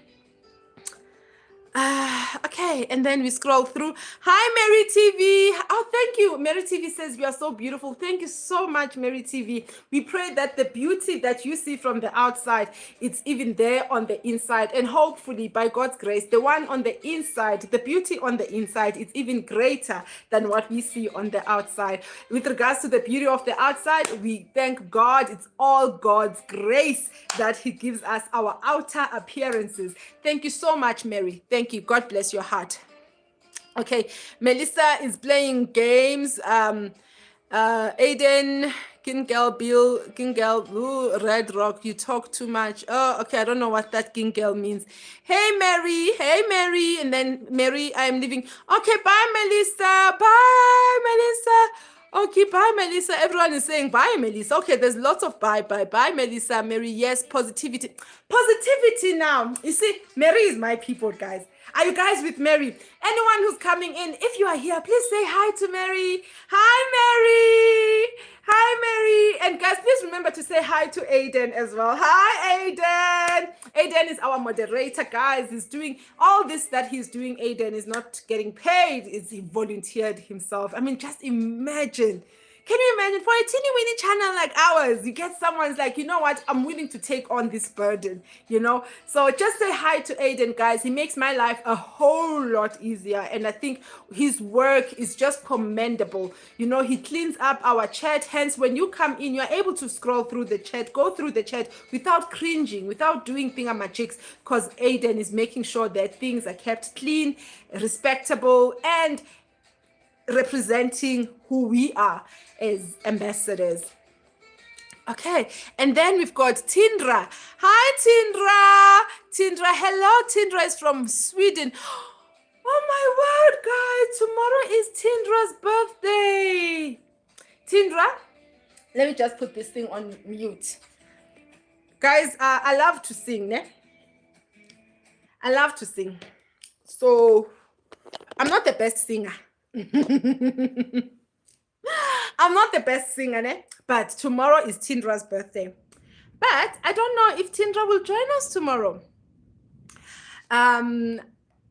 Okay, and then we scroll through. Hi, Mary TV. Oh, thank you. Mary TV says you are so beautiful. Thank you so much, Mary TV. We pray that the beauty that you see from the outside, it's even there on the inside. And hopefully, by God's grace, the one on the inside, the beauty on the inside, is even greater than what we see on the outside. With regards to the beauty of the outside, we thank God. It's all God's grace that He gives us our outer appearances. Thank you so much, Mary. Thank you. God bless your heart. Okay, Melissa is playing games. Aiden, Gingel, Bill, Gingel, ooh, Red Rock, you talk too much. Oh, okay, I don't know what that Gingel means. Hey, Mary, and then Mary, I'm leaving. Okay, bye, Melissa, bye, Melissa. Okay, bye, Melissa. Everyone is saying bye, Melissa. Okay, there's lots of bye, Melissa, Mary. Yes, positivity. Positivity now. You see, Mary is my people, guys. Are you guys with Mary? Anyone who's coming in, if you are here, please say hi to Mary. Hi, Mary. Hi, Mary. And guys, please remember to say hi to Aiden as well. Hi, Aiden. Aiden is our moderator, guys. He's doing all this that he's doing. Aiden is not getting paid. He volunteered himself. I mean, just imagine. Can you imagine for a teeny weeny channel like ours, you get someone's like, you know what, I'm willing to take on this burden, you know? So just say hi to Aiden, guys. He makes my life a whole lot easier. And I think his work is just commendable. You know, he cleans up our chat. Hence, when you come in, you're able to scroll through the chat, go through the chat without cringing, without doing thingamajigs, because Aiden is making sure that things are kept clean, respectable, and representing who we are as ambassadors. Okay, and then we've got Tindra. Hi, Tindra. Tindra, hello. Tindra is from Sweden. Oh my word, guys. Tomorrow is Tindra's birthday. Tindra, let me just put this thing on mute. Guys, I love to sing, ne? I love to sing. So, I'm not the best singer. I'm not the best singer, ne? But tomorrow is Tindra's birthday. But I don't know if Tindra will join us tomorrow.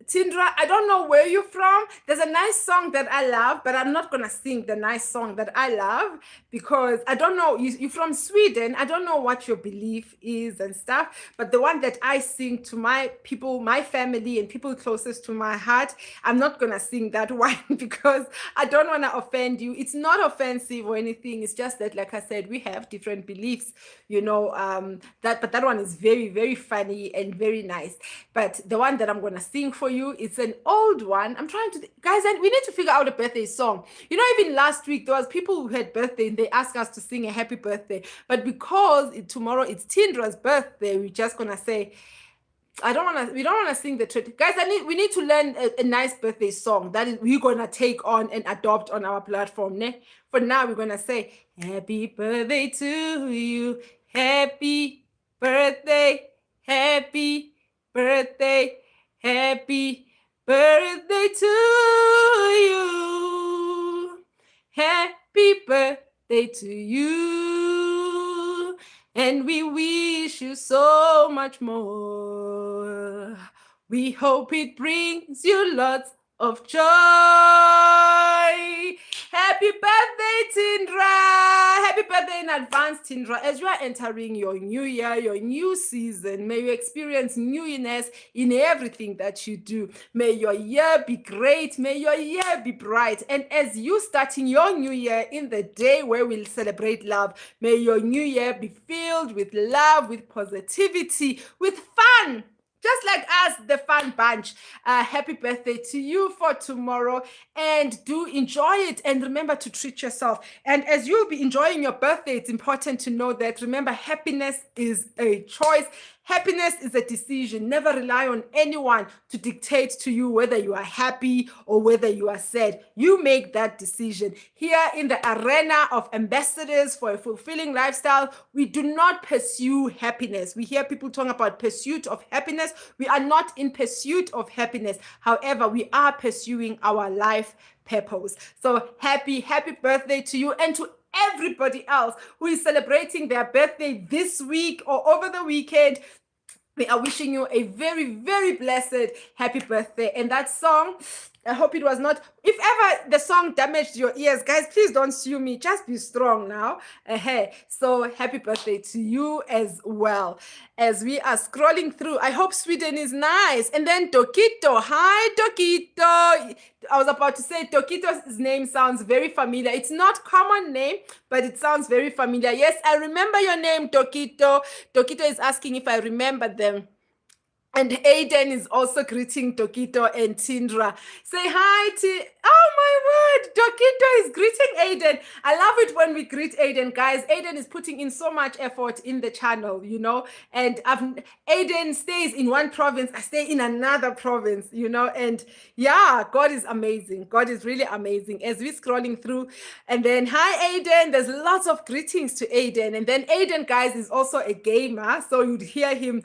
Tindra, I don't know where you're from. There's a nice song that I love, but I'm not going to sing the nice song that I love because I don't know. You're from Sweden. I don't know what your belief is and stuff. But the one that I sing to my people, my family, and people closest to my heart, I'm not going to sing that one because I don't want to offend you. It's not offensive or anything. It's just that, like I said, we have different beliefs, you know, but that one is very, very funny and very nice. But the one that I'm going to sing for you, it's an old one. I'm trying to, guys, and we need to figure out a birthday song. You know, even last week, there was people who had birthday and they asked us to sing a happy birthday. But because tomorrow it's Tindra's birthday, we're just going to say, we don't want to sing the truth. Guys, we need to learn a nice birthday song that we're going to take on and adopt on our platform. Ne? For now, we're going to say, happy birthday to you. Happy birthday. Happy birthday. Happy birthday to you. Happy birthday to you. And we wish you so much more. We hope it brings you lots of joy. Happy birthday, Tindra. Happy birthday in advance, Tindra. As you are entering your new year, your new season, may you experience newness in everything that you do. May your year be great. May your year be bright. And as you starting your new year in the day where we'll celebrate love, may your new year be filled with love, with positivity, with fun. Just like us, the fun bunch. Happy birthday to you for tomorrow, and do enjoy it, and remember to treat yourself. And as you'll be enjoying your birthday, it's important to know that, remember, happiness is a choice. Happiness is a decision. Never rely on anyone to dictate to you whether you are happy or whether you are sad. You make that decision. Here in the arena of ambassadors for a fulfilling lifestyle, we do not pursue happiness. We hear people talking about pursuit of happiness. We are not in pursuit of happiness. However, we are pursuing our life purpose. So happy birthday to you, and to everybody else who is celebrating their birthday this week or over the weekend. We are wishing you a very, very blessed happy birthday. And that song, I hope it was not, if ever the song damaged your ears, guys, please don't sue me. Just be strong now. So happy birthday to you as well. As we are scrolling through, I hope Sweden is nice. And then Tokito. Hi, Tokito. I was about to say Tokito's name sounds very familiar. It's not common name, but it sounds very familiar. Yes, I remember your name, Tokito. Tokito is asking if I remember them. And Aiden is also greeting Dokito and Tindra. Say hi to, oh my word, Dokito is greeting Aiden. I love it when we greet Aiden, guys. Aiden is putting in so much effort in the channel, you know, and Aiden stays in one province, I stay in another province, you know, and yeah, God is amazing. God is really amazing. As we're scrolling through, and then, hi Aiden, there's lots of greetings to Aiden. And then Aiden, guys, is also a gamer, so you'd hear him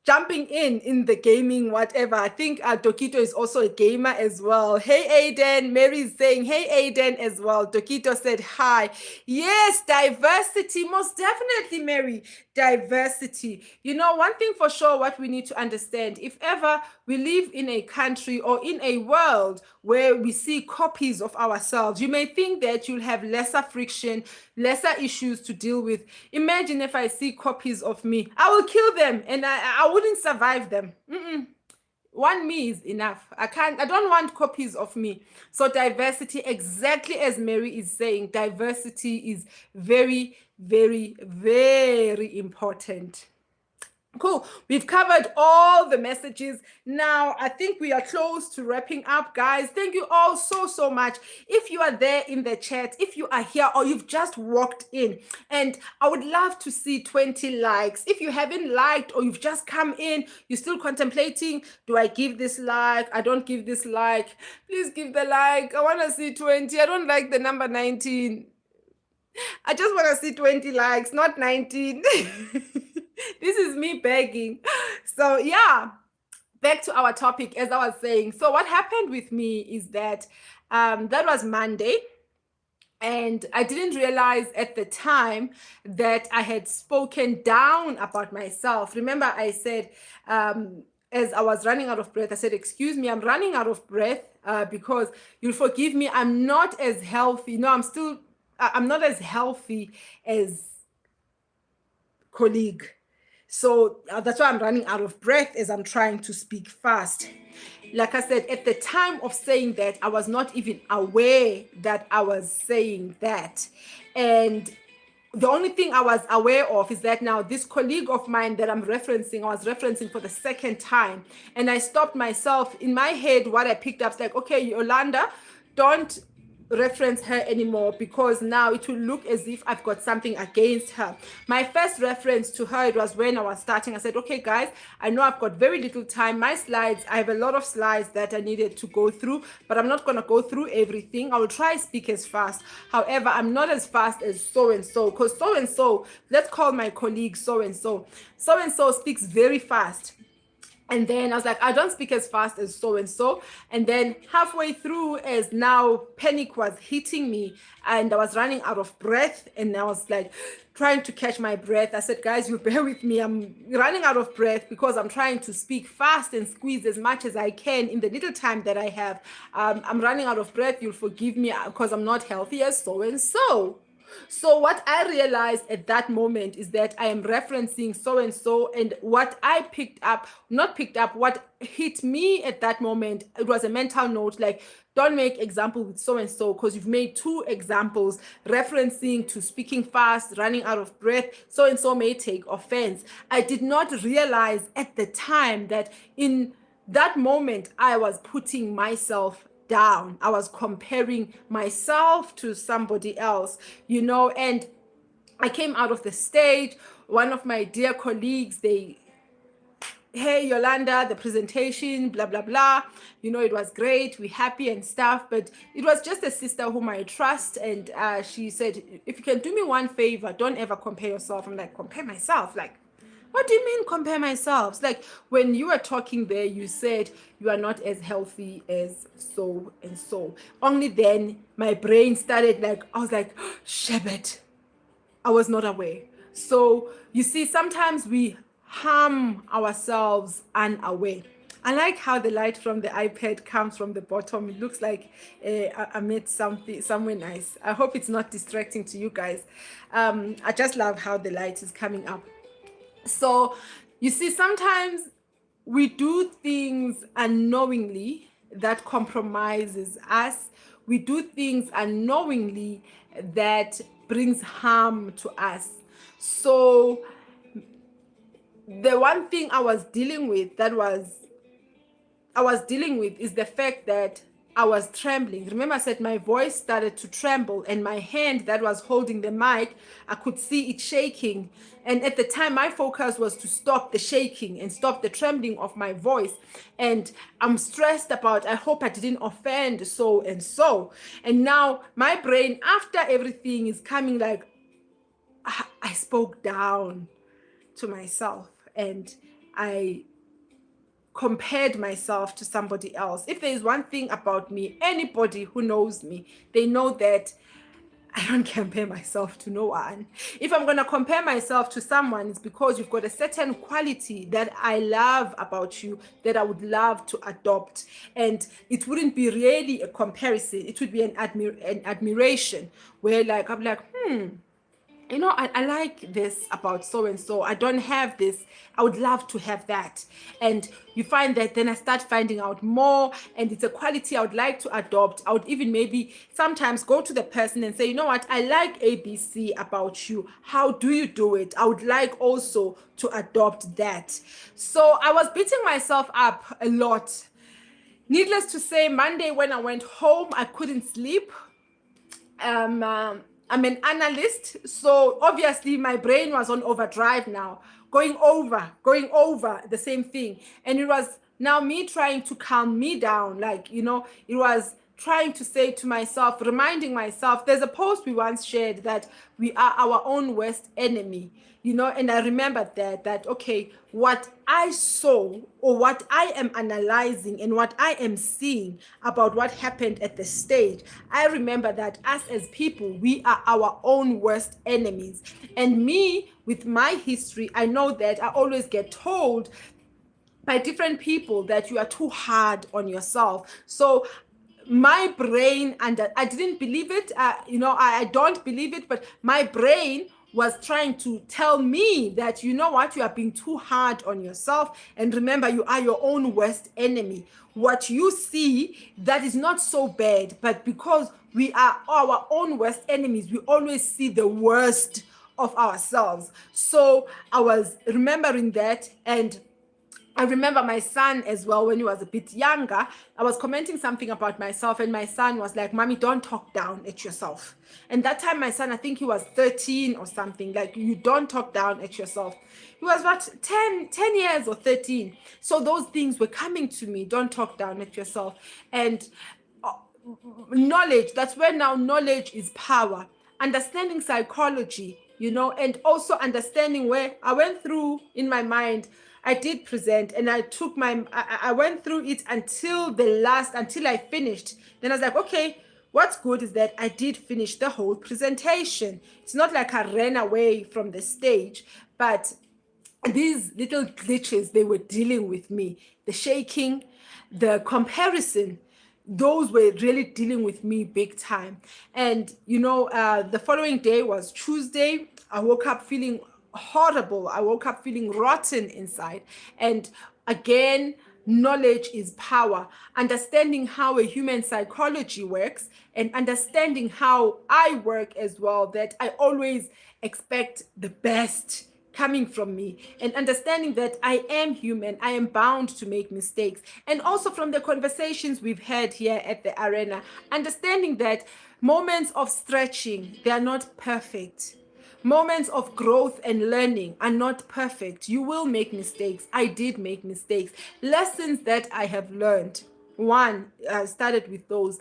jumping in the gaming, whatever. I think Dokito is also a gamer as well. Hey, Aiden. Mary is saying, hey, Aiden as well. Dokito said, hi. Yes, diversity. Most definitely, Mary. Diversity. You know, one thing for sure, what we need to understand, if ever we live in a country or in a world where we see copies of ourselves, you may think that you'll have lesser friction, lesser issues to deal with. Imagine if I see copies of me, I will kill them and I wouldn't survive them. One me is enough. I don't want copies of me. So diversity, exactly as Mary is saying, diversity is very, very, very important. Cool. We've covered all the messages. Now, I think we are close to wrapping up, guys. Thank you all so much. If you are there in the chat, if you are here or you've just walked in, and I would love to see 20 likes. If you haven't liked or you've just come in, you're still contemplating, do I give this like? I don't give this like. Please give the like. I want to see 20. I don't like the number 19. I just want to see 20 likes, not 19. This is me begging. So yeah, back to our topic, as I was saying. So what happened with me is that that was Monday. And I didn't realize at the time that I had spoken down about myself. Remember, I said, as I was running out of breath, I said, excuse me, I'm running out of breath because you'll forgive me. I'm not as healthy. No, I'm not as healthy as colleague. So that's why I'm running out of breath as I'm trying to speak fast. Like I said, at the time of saying that, I was not even aware that I was saying that. And the only thing I was aware of is that now this colleague of mine that I was referencing for the second time. And I stopped myself in my head. What I picked up is like, okay, Yolanda, don't reference her anymore, because now it will look as if I've got something against her. My first reference to her, it was when I was starting. I said, okay guys, I know I've got very little time. My slides, I have a lot of slides that I needed to go through, but I'm not going to go through everything. I will try speak as fast. However, I'm not as fast as so-and-so, because so-and-so, let's call my colleague so-and-so. So-and-so speaks very fast. And then I was like, I don't speak as fast as so-and-so. And then halfway through, as now panic was hitting me and I was running out of breath, and I was like trying to catch my breath. I said, guys, you bear with me. I'm running out of breath because I'm trying to speak fast and squeeze as much as I can in the little time that I have. I'm running out of breath. You'll forgive me because I'm not healthy as so-and-so. So what I realized at that moment is that I am referencing so-and-so, and what I what hit me at that moment, it was a mental note, like, don't make example with so-and-so because you've made two examples referencing to speaking fast, running out of breath. So-and-so may take offense. I did not realize at the time that in that moment, I was putting myself down. I was comparing myself to somebody else, you know, and I came out of the stage. One of my dear colleagues, hey, Yolanda, the presentation, blah, blah, blah. You know, it was great. We're happy and stuff. But it was just a sister whom I trust. And she said, if you can do me one favor, don't ever compare yourself. I'm like, compare myself? Like, what do you mean compare myself? Like, when you were talking there, you said you are not as healthy as so and so. Only then my brain started, like, I was like, oh, Sherbet. I was not aware. So you see, sometimes we harm ourselves unaware. I like how the light from the iPad comes from the bottom. It looks like I made something somewhere nice. I hope it's not distracting to you guys. I just love how the light is coming up. So you see, sometimes we do things unknowingly that compromises us. We do things unknowingly that brings harm to us. So the one thing I was dealing with is the fact that I was trembling. Remember, I said my voice started to tremble, and my hand that was holding the mic, I could see it shaking. And at the time, my focus was to stop the shaking and stop the trembling of my voice. And I'm stressed about, I hope I didn't offend so and so. And now my brain, after everything, is coming like, I spoke down to myself, and I compared myself to somebody else. If there is one thing about me, anybody who knows me, they know that I don't compare myself to no one. If I'm going to compare myself to someone, it's because you've got a certain quality that I love about you that I would love to adopt. And it wouldn't be really a comparison. It would be an admiration where like, I'm like, you know, I like this about so and so. I don't have this. I would love to have that. And you find that then I start finding out more, and it's a quality I would like to adopt. I would even maybe sometimes go to the person and say, you know what, I like ABC about you. How do you do it? I would like also to adopt that. So I was beating myself up a lot. Needless to say, Monday when I went home, I couldn't sleep. I'm an analyst, so obviously my brain was on overdrive now, going over the same thing. And it was now me trying to calm me down. Like, you know, it was trying to say to myself, reminding myself, there's a post we once shared that we are our own worst enemy, you know, and I remembered that, okay, what I saw or what I am analyzing and what I am seeing about what happened at the stage, I remember that us as people, we are our own worst enemies. And me, with my history, I know that I always get told by different people that you are too hard on yourself. So my brain, and I didn't believe it, you know, I don't believe it, but my brain was trying to tell me that, you know what, you are being too hard on yourself. And remember, you are your own worst enemy. What you see, that is not so bad, but because we are our own worst enemies, we always see the worst of ourselves. So I was remembering that, and I remember my son as well, when he was a bit younger, I was commenting something about myself, and my son was like, Mommy, don't talk down at yourself. And that time my son, I think he was 13 or something, like, you don't talk down at yourself. He was about 10 years or 13. So those things were coming to me, don't talk down at yourself. And knowledge, that's where now knowledge is power. Understanding psychology, you know, and also understanding where I went through in my mind. I did present, and I took I went through it until I finished. Then I was like, okay, what's good is that I did finish the whole presentation. It's not like I ran away from the stage, but these little glitches, they were dealing with me. The shaking, the comparison, those were really dealing with me big time. And, you know, the following day was Tuesday. I woke up feeling horrible. I woke up feeling rotten inside. And again, knowledge is power. Understanding how a human psychology works, and understanding how I work as well, that I always expect the best coming from me, and understanding that I am human, I am bound to make mistakes. And also from the conversations we've had here at the arena, understanding that moments of stretching, they are not perfect. Moments of growth and learning are not perfect. You will make mistakes. I did make mistakes. Lessons that I have learned. One, I started with those.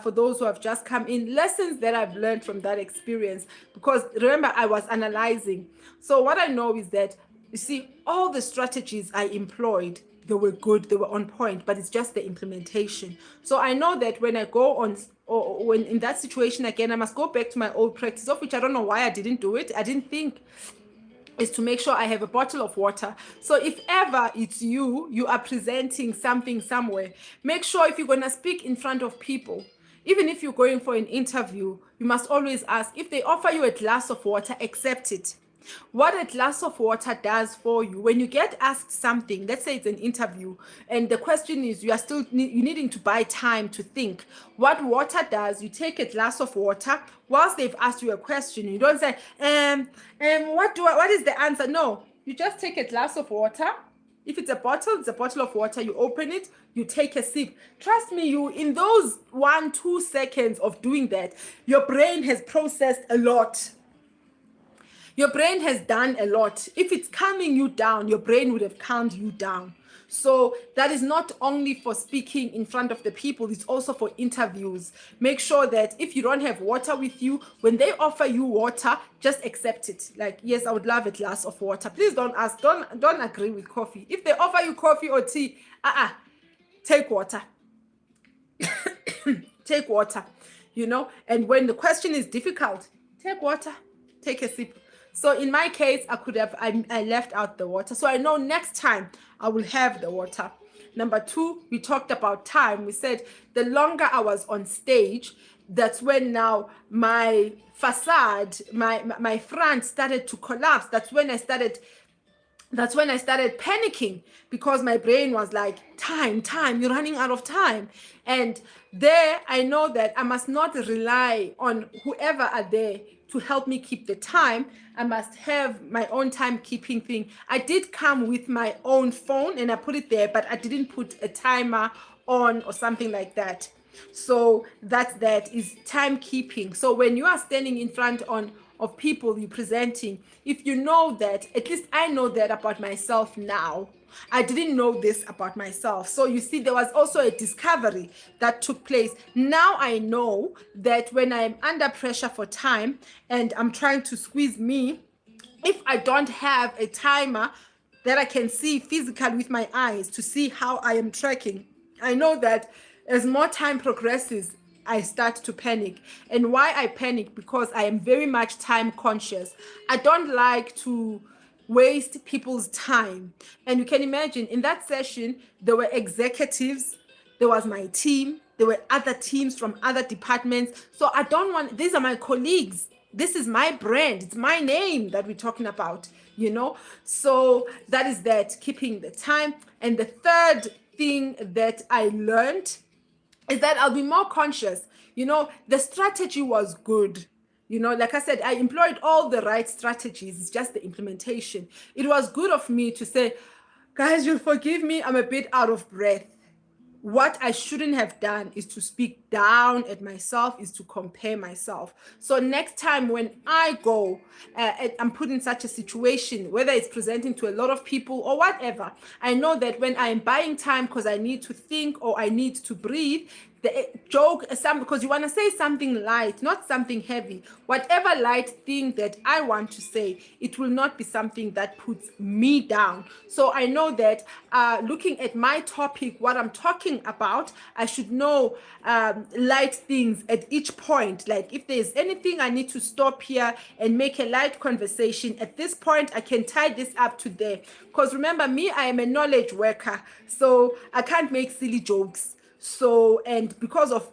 For those who have just come in, lessons that I've learned from that experience. Because remember, I was analyzing. So what I know is that, you see, all the strategies I employed, they were good, they were on point, but it's just the implementation. So I know that when I go on, or when in that situation again, I must go back to my old practice, of which I don't know why I didn't do it. I didn't think, is to make sure I have a bottle of water. So if ever it's you are presenting something somewhere, make sure if you're going to speak in front of people, even if you're going for an interview, you must always ask, if they offer you a glass of water, accept it. What a glass of water does for you, when you get asked something, let's say it's an interview, and the question is you are still you needing to buy time to think. What water does, you take a glass of water whilst they've asked you a question. You don't say, what is the answer? No, you just take a glass of water. If it's a bottle of water. You open it, you take a sip. Trust me, you in those 1-2 seconds of doing that, your brain has processed a lot. Your brain has done a lot. If it's calming you down, your brain would have calmed you down. So that is not only for speaking in front of the people, it's also for interviews. Make sure that if you don't have water with you, when they offer you water, just accept it. Like, yes, I would love a glass of water. Please don't ask, don't agree with coffee. If they offer you coffee or tea, take water. Take water, you know. And when the question is difficult, take water, take a sip. So in my case, I left out the water. So I know next time I will have the water. Number 2, we talked about time. We said the longer I was on stage, that's when now my facade, my front started to collapse. That's when I started panicking, because my brain was like, time, you're running out of time. And there I know that I must not rely on whoever are there to help me keep the time. I must have my own timekeeping thing. I did come with my own phone and I put it there, but I didn't put a timer on or something like that. So that is timekeeping. So when you are standing in front of people you're presenting, if you know that, at least I know that about myself now. I didn't know this about myself. So you see, there was also a discovery that took place. Now I know that when I'm under pressure for time and I'm trying to squeeze me, if I don't have a timer that I can see physically with my eyes to see how I am tracking, I know that as more time progresses, I start to panic. And why I panic? Because I am very much time conscious. I don't like to waste people's time. And you can imagine in that session, there were executives, there was my team, there were other teams from other departments. So I don't want, these are my colleagues. This is my brand. It's my name that we're talking about, you know? So that is that, keeping the time. And the third thing that I learned is that I'll be more conscious. You know, the strategy was good. You know, like I said, I employed all the right strategies. It's just the implementation. It was good of me to say, guys, you'll forgive me, I'm a bit out of breath. What I shouldn't have done is to speak down at myself, is to compare myself. So next time when I go, I'm put in such a situation, whether it's presenting to a lot of people or whatever, I know that when I'm buying time because I need to think or I need to breathe, the joke, because you want to say something light, not something heavy. Whatever light thing that I want to say, it will not be something that puts me down. So I know that looking at my topic, what I'm talking about, I should know light things at each point. Like if there's anything I need to stop here and make a light conversation, at this point, I can tie this up to there. Because remember me, I am a knowledge worker, so I can't make silly jokes. So, and because of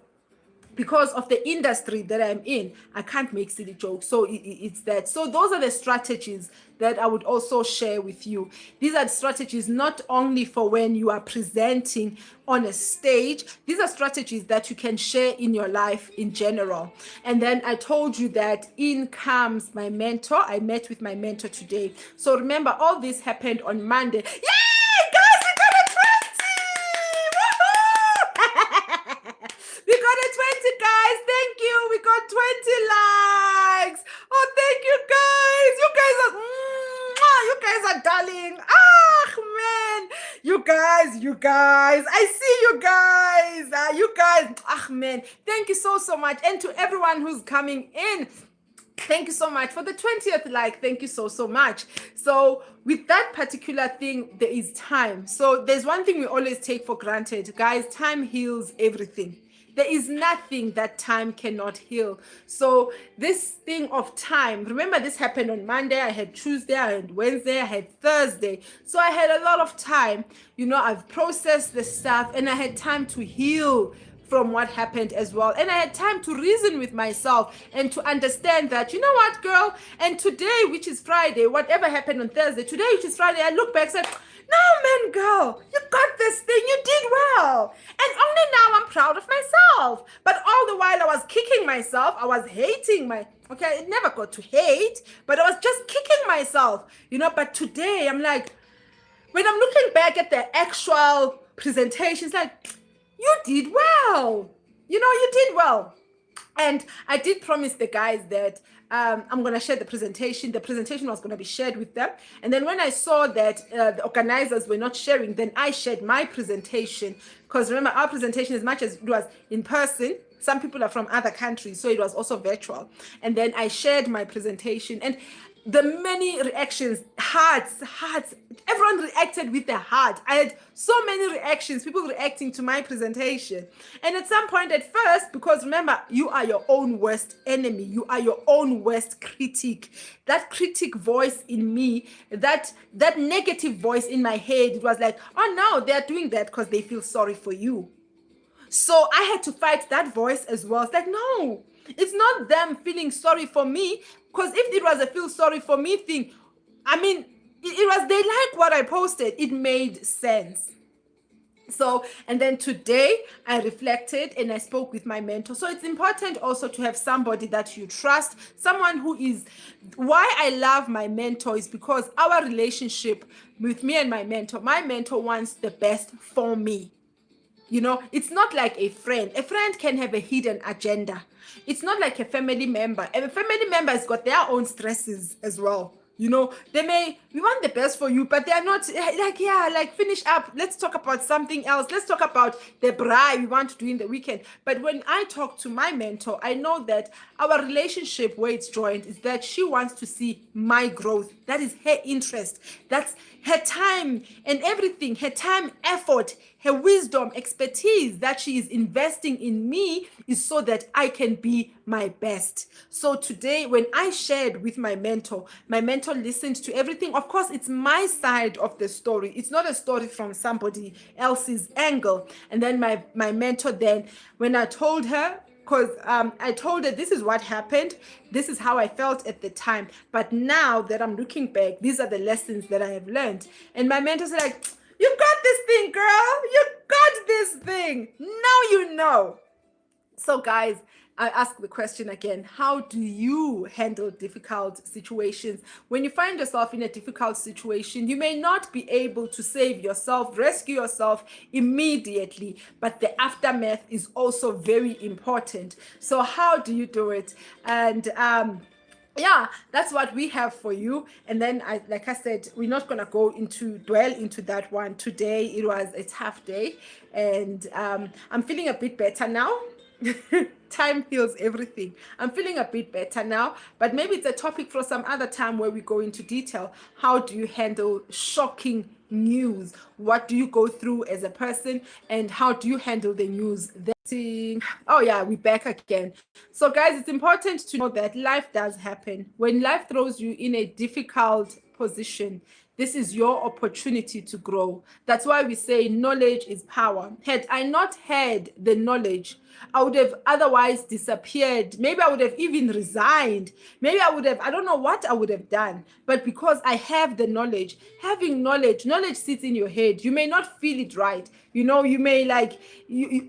the industry that I'm in, I can't make silly jokes. So it's that. So those are the strategies that I would also share with you. These are strategies not only for when you are presenting on a stage. These are strategies that you can share in your life in general. And then I told you that in comes my mentor. I met with my mentor today. So remember, all this happened on Monday. Yay, guys, we got a 20! We got a 20, guys. Thank you. We got 20 likes. Oh, thank you, guys. You guys are darling. Ah, man. You guys. I see you guys. You guys. Ah, man. Thank you so much. And to everyone who's coming in, thank you so much for the 20th like. Thank you so much. So with that particular thing, there is time. So there's one thing we always take for granted, guys. Time heals everything. There is nothing that time cannot heal. So this thing of time, remember this happened on Monday, I had Tuesday, I had Wednesday, I had Thursday. So I had a lot of time. You know, I've processed the stuff and I had time to heal from what happened as well. And I had time to reason with myself and to understand that, you know what, girl, and today, which is Friday, whatever happened on Thursday, today, which is Friday, I look back and said, No, man, girl, you got this thing. You did well. And only now I'm proud of myself. But all the while I was kicking myself, I was hating okay, it never got to hate, but I was just kicking myself, but today I'm like, when I'm looking back at the actual presentations, like, you did well. You did well. And I did promise the guys that I'm going to share the presentation. The presentation was going to be shared with them. And then when I saw that the organizers were not sharing, then I shared my presentation. Because remember, our presentation, as much as it was in person, some people are from other countries, so it was also virtual. And then I shared my presentation. And the many reactions, hearts, everyone reacted with their heart. I had so many reactions, people reacting to my presentation. And at some point at first, because remember, you are your own worst enemy, you are your own worst critic. That critic voice in me, that negative voice in my head, it was like, oh no, they're doing that because they feel sorry for you. So I had to fight that voice as well. It's like, no, it's not them feeling sorry for me. Because if it was a feel sorry for me thing, I mean, it was, they like what I posted. It made sense. So, and then today I reflected and I spoke with my mentor. So it's important also to have somebody that you trust, someone who is, why I love my mentor is because our relationship with me and my mentor wants the best for me. It's not like a friend. A friend can have a hidden agenda. It's not like a family member. And a family member has got their own stresses as well. We want the best for you, but they're not like, finish up. Let's talk about something else. Let's talk about the braai we want to do in the weekend. But when I talk to my mentor, I know that our relationship, where it's joined, is that she wants to see my growth. That is her interest. That's her time and everything, her time, effort, her wisdom, expertise that she is investing in me is so that I can be my best. So today, when I shared with my mentor listened to everything. Of course, it's my side of the story. It's not a story from somebody else's angle. And then my mentor then, when I told her, because I told her this is what happened, this is how I felt at the time, but now that I'm looking back, these are the lessons that I have learned. And my mentor's like, you got this thing, girl, you got this thing, now you know. So guys, I ask the question again, how do you handle difficult situations? When you find yourself in a difficult situation, you may not be able to save yourself, rescue yourself immediately, but the aftermath is also very important. So how do you do it? And yeah, that's what we have for you. And then like I said, we're not going to dwell into that one today. It was a tough day, and I'm feeling a bit better now. Time heals everything. I'm feeling a bit better now, but maybe it's a topic for some other time where we go into detail. How do you handle shocking news? What do you go through as a person, and how do you handle the news? Oh yeah, we're back again. So guys, it's important to know that life does happen. When life throws you in a difficult position, this is your opportunity to grow. That's why we say knowledge is power. Had I not had the knowledge, I would have otherwise disappeared. Maybe I would have even resigned. Maybe I don't know what I would have done. But because I have the knowledge, having knowledge sits in your head. You may not feel it right. You may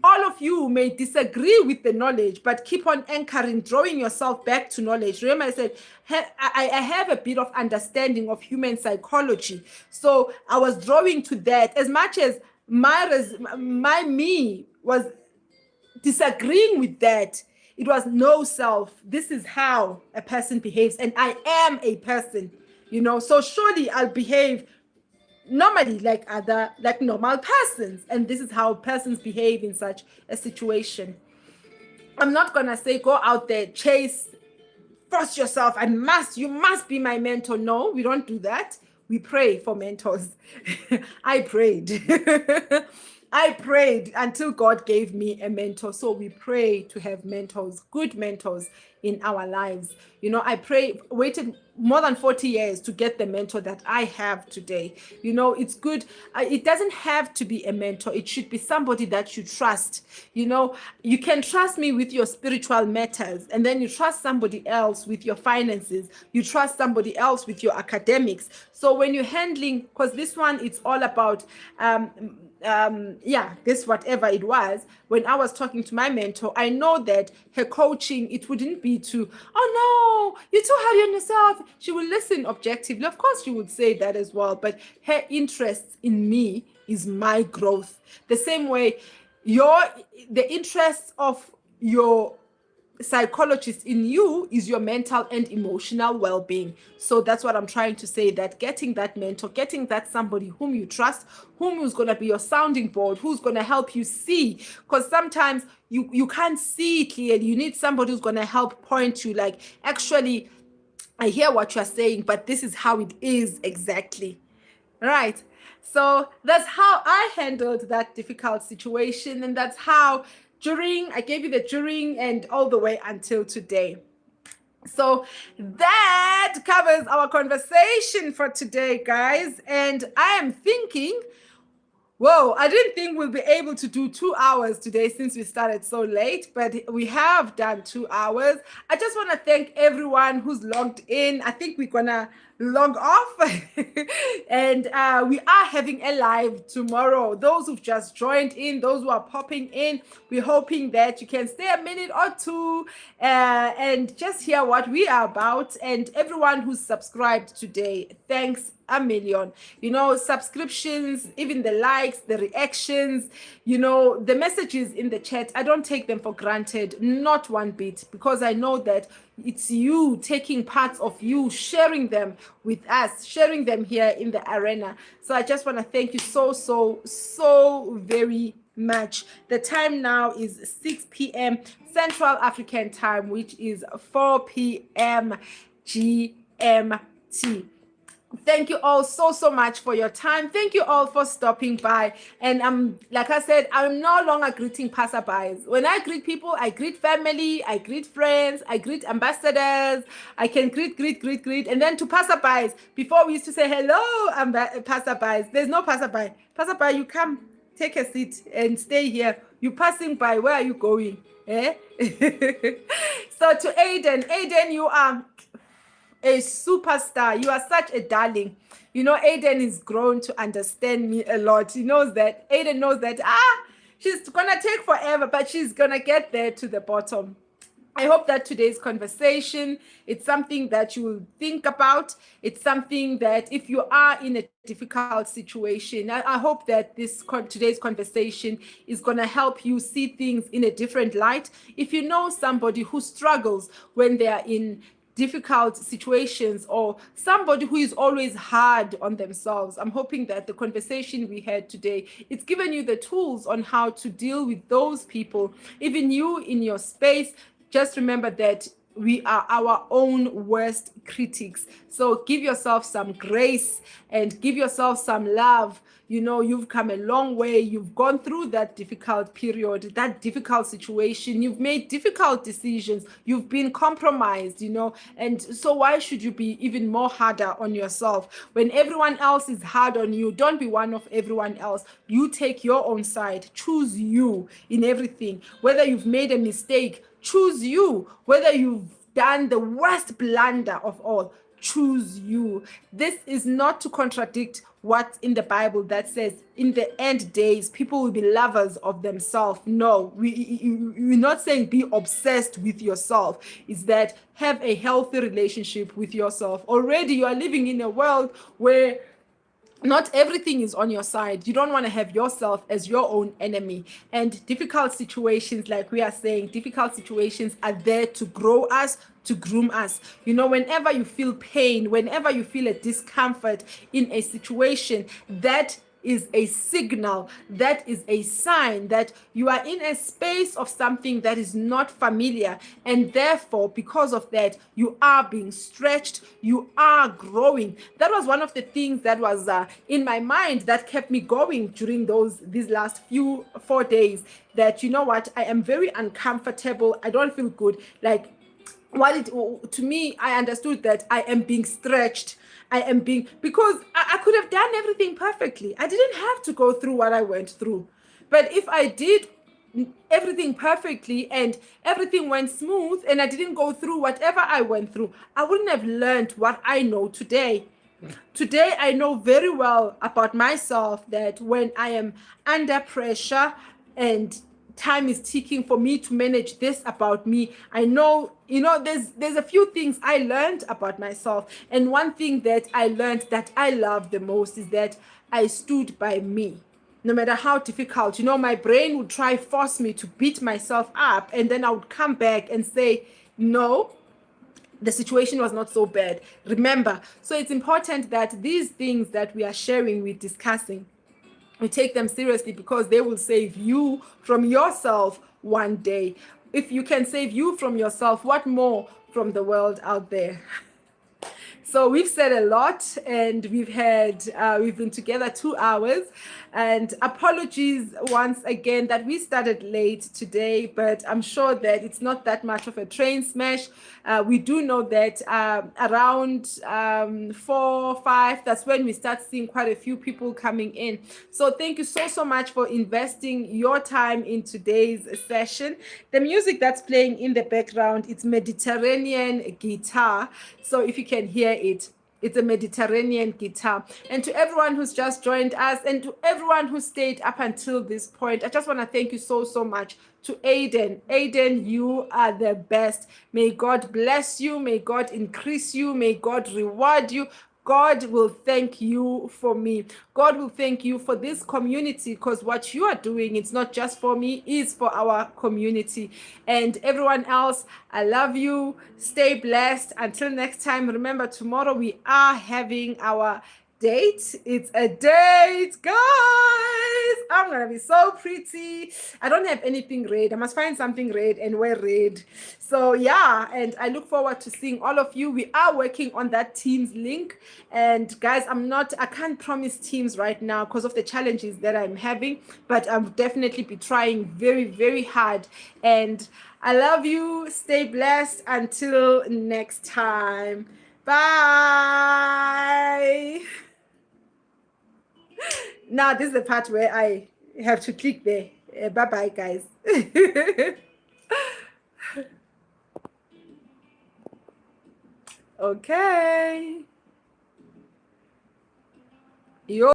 all of you may disagree with the knowledge, but keep on anchoring, drawing yourself back to knowledge. Remember, I said, I have a bit of understanding of human psychology. So I was drawing to that. As much as my me was disagreeing with that, it was no self. This is how a person behaves, and I am a person, so surely I'll behave normally like normal persons, and this is how persons behave in such a situation. I'm not gonna say go out there, chase, force yourself, you must be my mentor. No, we don't do that. We pray for mentors. I prayed. I prayed until God gave me a mentor. So we pray to have mentors, good mentors in our lives. You know, waited more than 40 years to get the mentor that I have today. You know, it's good. It doesn't have to be a mentor. It should be somebody that you trust. You know, you can trust me with your spiritual matters, and then you trust somebody else with your finances. You trust somebody else with your academics. So when you're handling, because this one, it's all about, this whatever it was. When I was talking to my mentor, I know that her coaching, it wouldn't be to, oh no, you're too hard on yourself. She will listen objectively. Of course, she would say that as well. But her interest in me is my growth. The same way the interests of your psychologist in you is your mental and emotional well-being. So that's what I'm trying to say, that getting that mentor, getting that somebody whom you trust, who's going to be your sounding board, who's going to help you see, because sometimes you can't see clearly. You need somebody who's going to help point you, like, actually, I hear what you're saying, but this is how it is exactly. Right. So that's how I handled that difficult situation, and that's how I gave you the during and all the way until today. So that covers our conversation for today, guys. And I am thinking, whoa, I didn't think we'll be able to do 2 hours today since we started so late, but we have done 2 hours. I just want to thank everyone who's logged in. I think we're going to log off and we are having a live tomorrow. Those who've just joined in, those who are popping in, we're hoping that you can stay a minute or two and just hear what we are about. And everyone who's subscribed today, thanks a million. You know, subscriptions, even the likes, the reactions, you know, the messages in the chat, I don't take them for granted, not one bit, because I know that it's you taking parts of you, sharing them with us, sharing them here in the arena. So I just want to thank you so very much. The time now is 6 p.m. Central African time, which is 4 p.m. GMT. Thank you all so much for your time. Thank you all for stopping by. And like I said, I'm no longer greeting passerbys. When I greet people, I greet family, I greet friends, I greet ambassadors. I can greet. And then to passerbys, before we used to say hello, passerbys. There's no passerby. Passerby, you come, take a seat and stay here. You're passing by. Where are you going? Eh? So to Aiden, you are a superstar. You are such a darling. You know, Aiden is grown to understand me a lot. He knows that. Aiden knows that, she's gonna take forever, but she's gonna get there to the bottom. I hope that today's conversation, it's something that you will think about. It's something that if you are in a difficult situation, I hope that today's conversation is going to help you see things in a different light. If you know somebody who struggles when they are in difficult situations, or somebody who is always hard on themselves, I'm hoping that the conversation we had today, it's given you the tools on how to deal with those people. Even you in your space, just remember that we are our own worst critics. So give yourself some grace and give yourself some love. You know, you've come a long way. You've gone through that difficult period, that difficult situation. You've made difficult decisions. You've been compromised, you know. And so why should you be even more harder on yourself? When everyone else is hard on you, don't be one of everyone else. You take your own side. Choose you in everything. Whether you've made a mistake, choose you. Whether you've done the worst blunder of all, choose you. This is not to contradict what's in the Bible that says in the end days, people will be lovers of themselves. No, we're not saying be obsessed with yourself. It's that have a healthy relationship with yourself. Already you are living in a world where not everything is on your side. You don't want to have yourself as your own enemy. And difficult situations, like we are saying, difficult situations are there to grow us, to groom us. You know, whenever you feel pain, whenever you feel a discomfort in a situation, that is a signal, that is a sign that you are in a space of something that is not familiar. And therefore, because of that, you are being stretched, you are growing. That was one of the things that was in my mind that kept me going during these last 4 days, that, you know what, I am very uncomfortable. I don't feel good. Like, what it to me, I understood that I am being stretched. I am being, because I could have done everything perfectly. I didn't have to go through what I went through. But if I did everything perfectly and everything went smooth and I didn't go through whatever I went through, I wouldn't have learned what I know today. Today, I know very well about myself that when I am under pressure and time is ticking for me to manage this about me, I know, there's a few things I learned about myself. And one thing that I learned that I love the most is that I stood by me. No matter how difficult, my brain would try force me to beat myself up, and then I would come back and say, no, the situation was not so bad. Remember, so it's important that these things that we are sharing, we're discussing, we take them seriously, because they will save you from yourself one day. If you can save you from yourself, what more from the world out there? So we've said a lot, and we've been together 2 hours, and apologies once again that we started late today, but I'm sure that it's not that much of a train smash. We do know that around 4-5, that's when we start seeing quite a few people coming in. So thank you so much for investing your time in today's session. The music that's playing in the background, it's Mediterranean guitar. So if you can hear it, it's a Mediterranean guitar. And to everyone who's just joined us, and to everyone who stayed up until this point, I just want to thank you so much. To Aiden, you are the best. May God bless you. May God increase you. May God reward you. God will thank you for me. God will thank you for this community, because what you are doing, it's not just for me, it's for our community. And everyone else, I love you. Stay blessed. Until next time, remember, tomorrow we are having our date. It's a date, guys. I'm gonna be so pretty. I don't have anything red. I must find something red and wear red. So yeah, and I look forward to seeing all of you. We are working on that Teams link, and guys, I can't promise Teams right now because of the challenges that I'm having, but I'll definitely be trying very hard. And I love you. Stay blessed. Until next time. Bye. Now this is the part where I have to click there. Bye guys. Okay.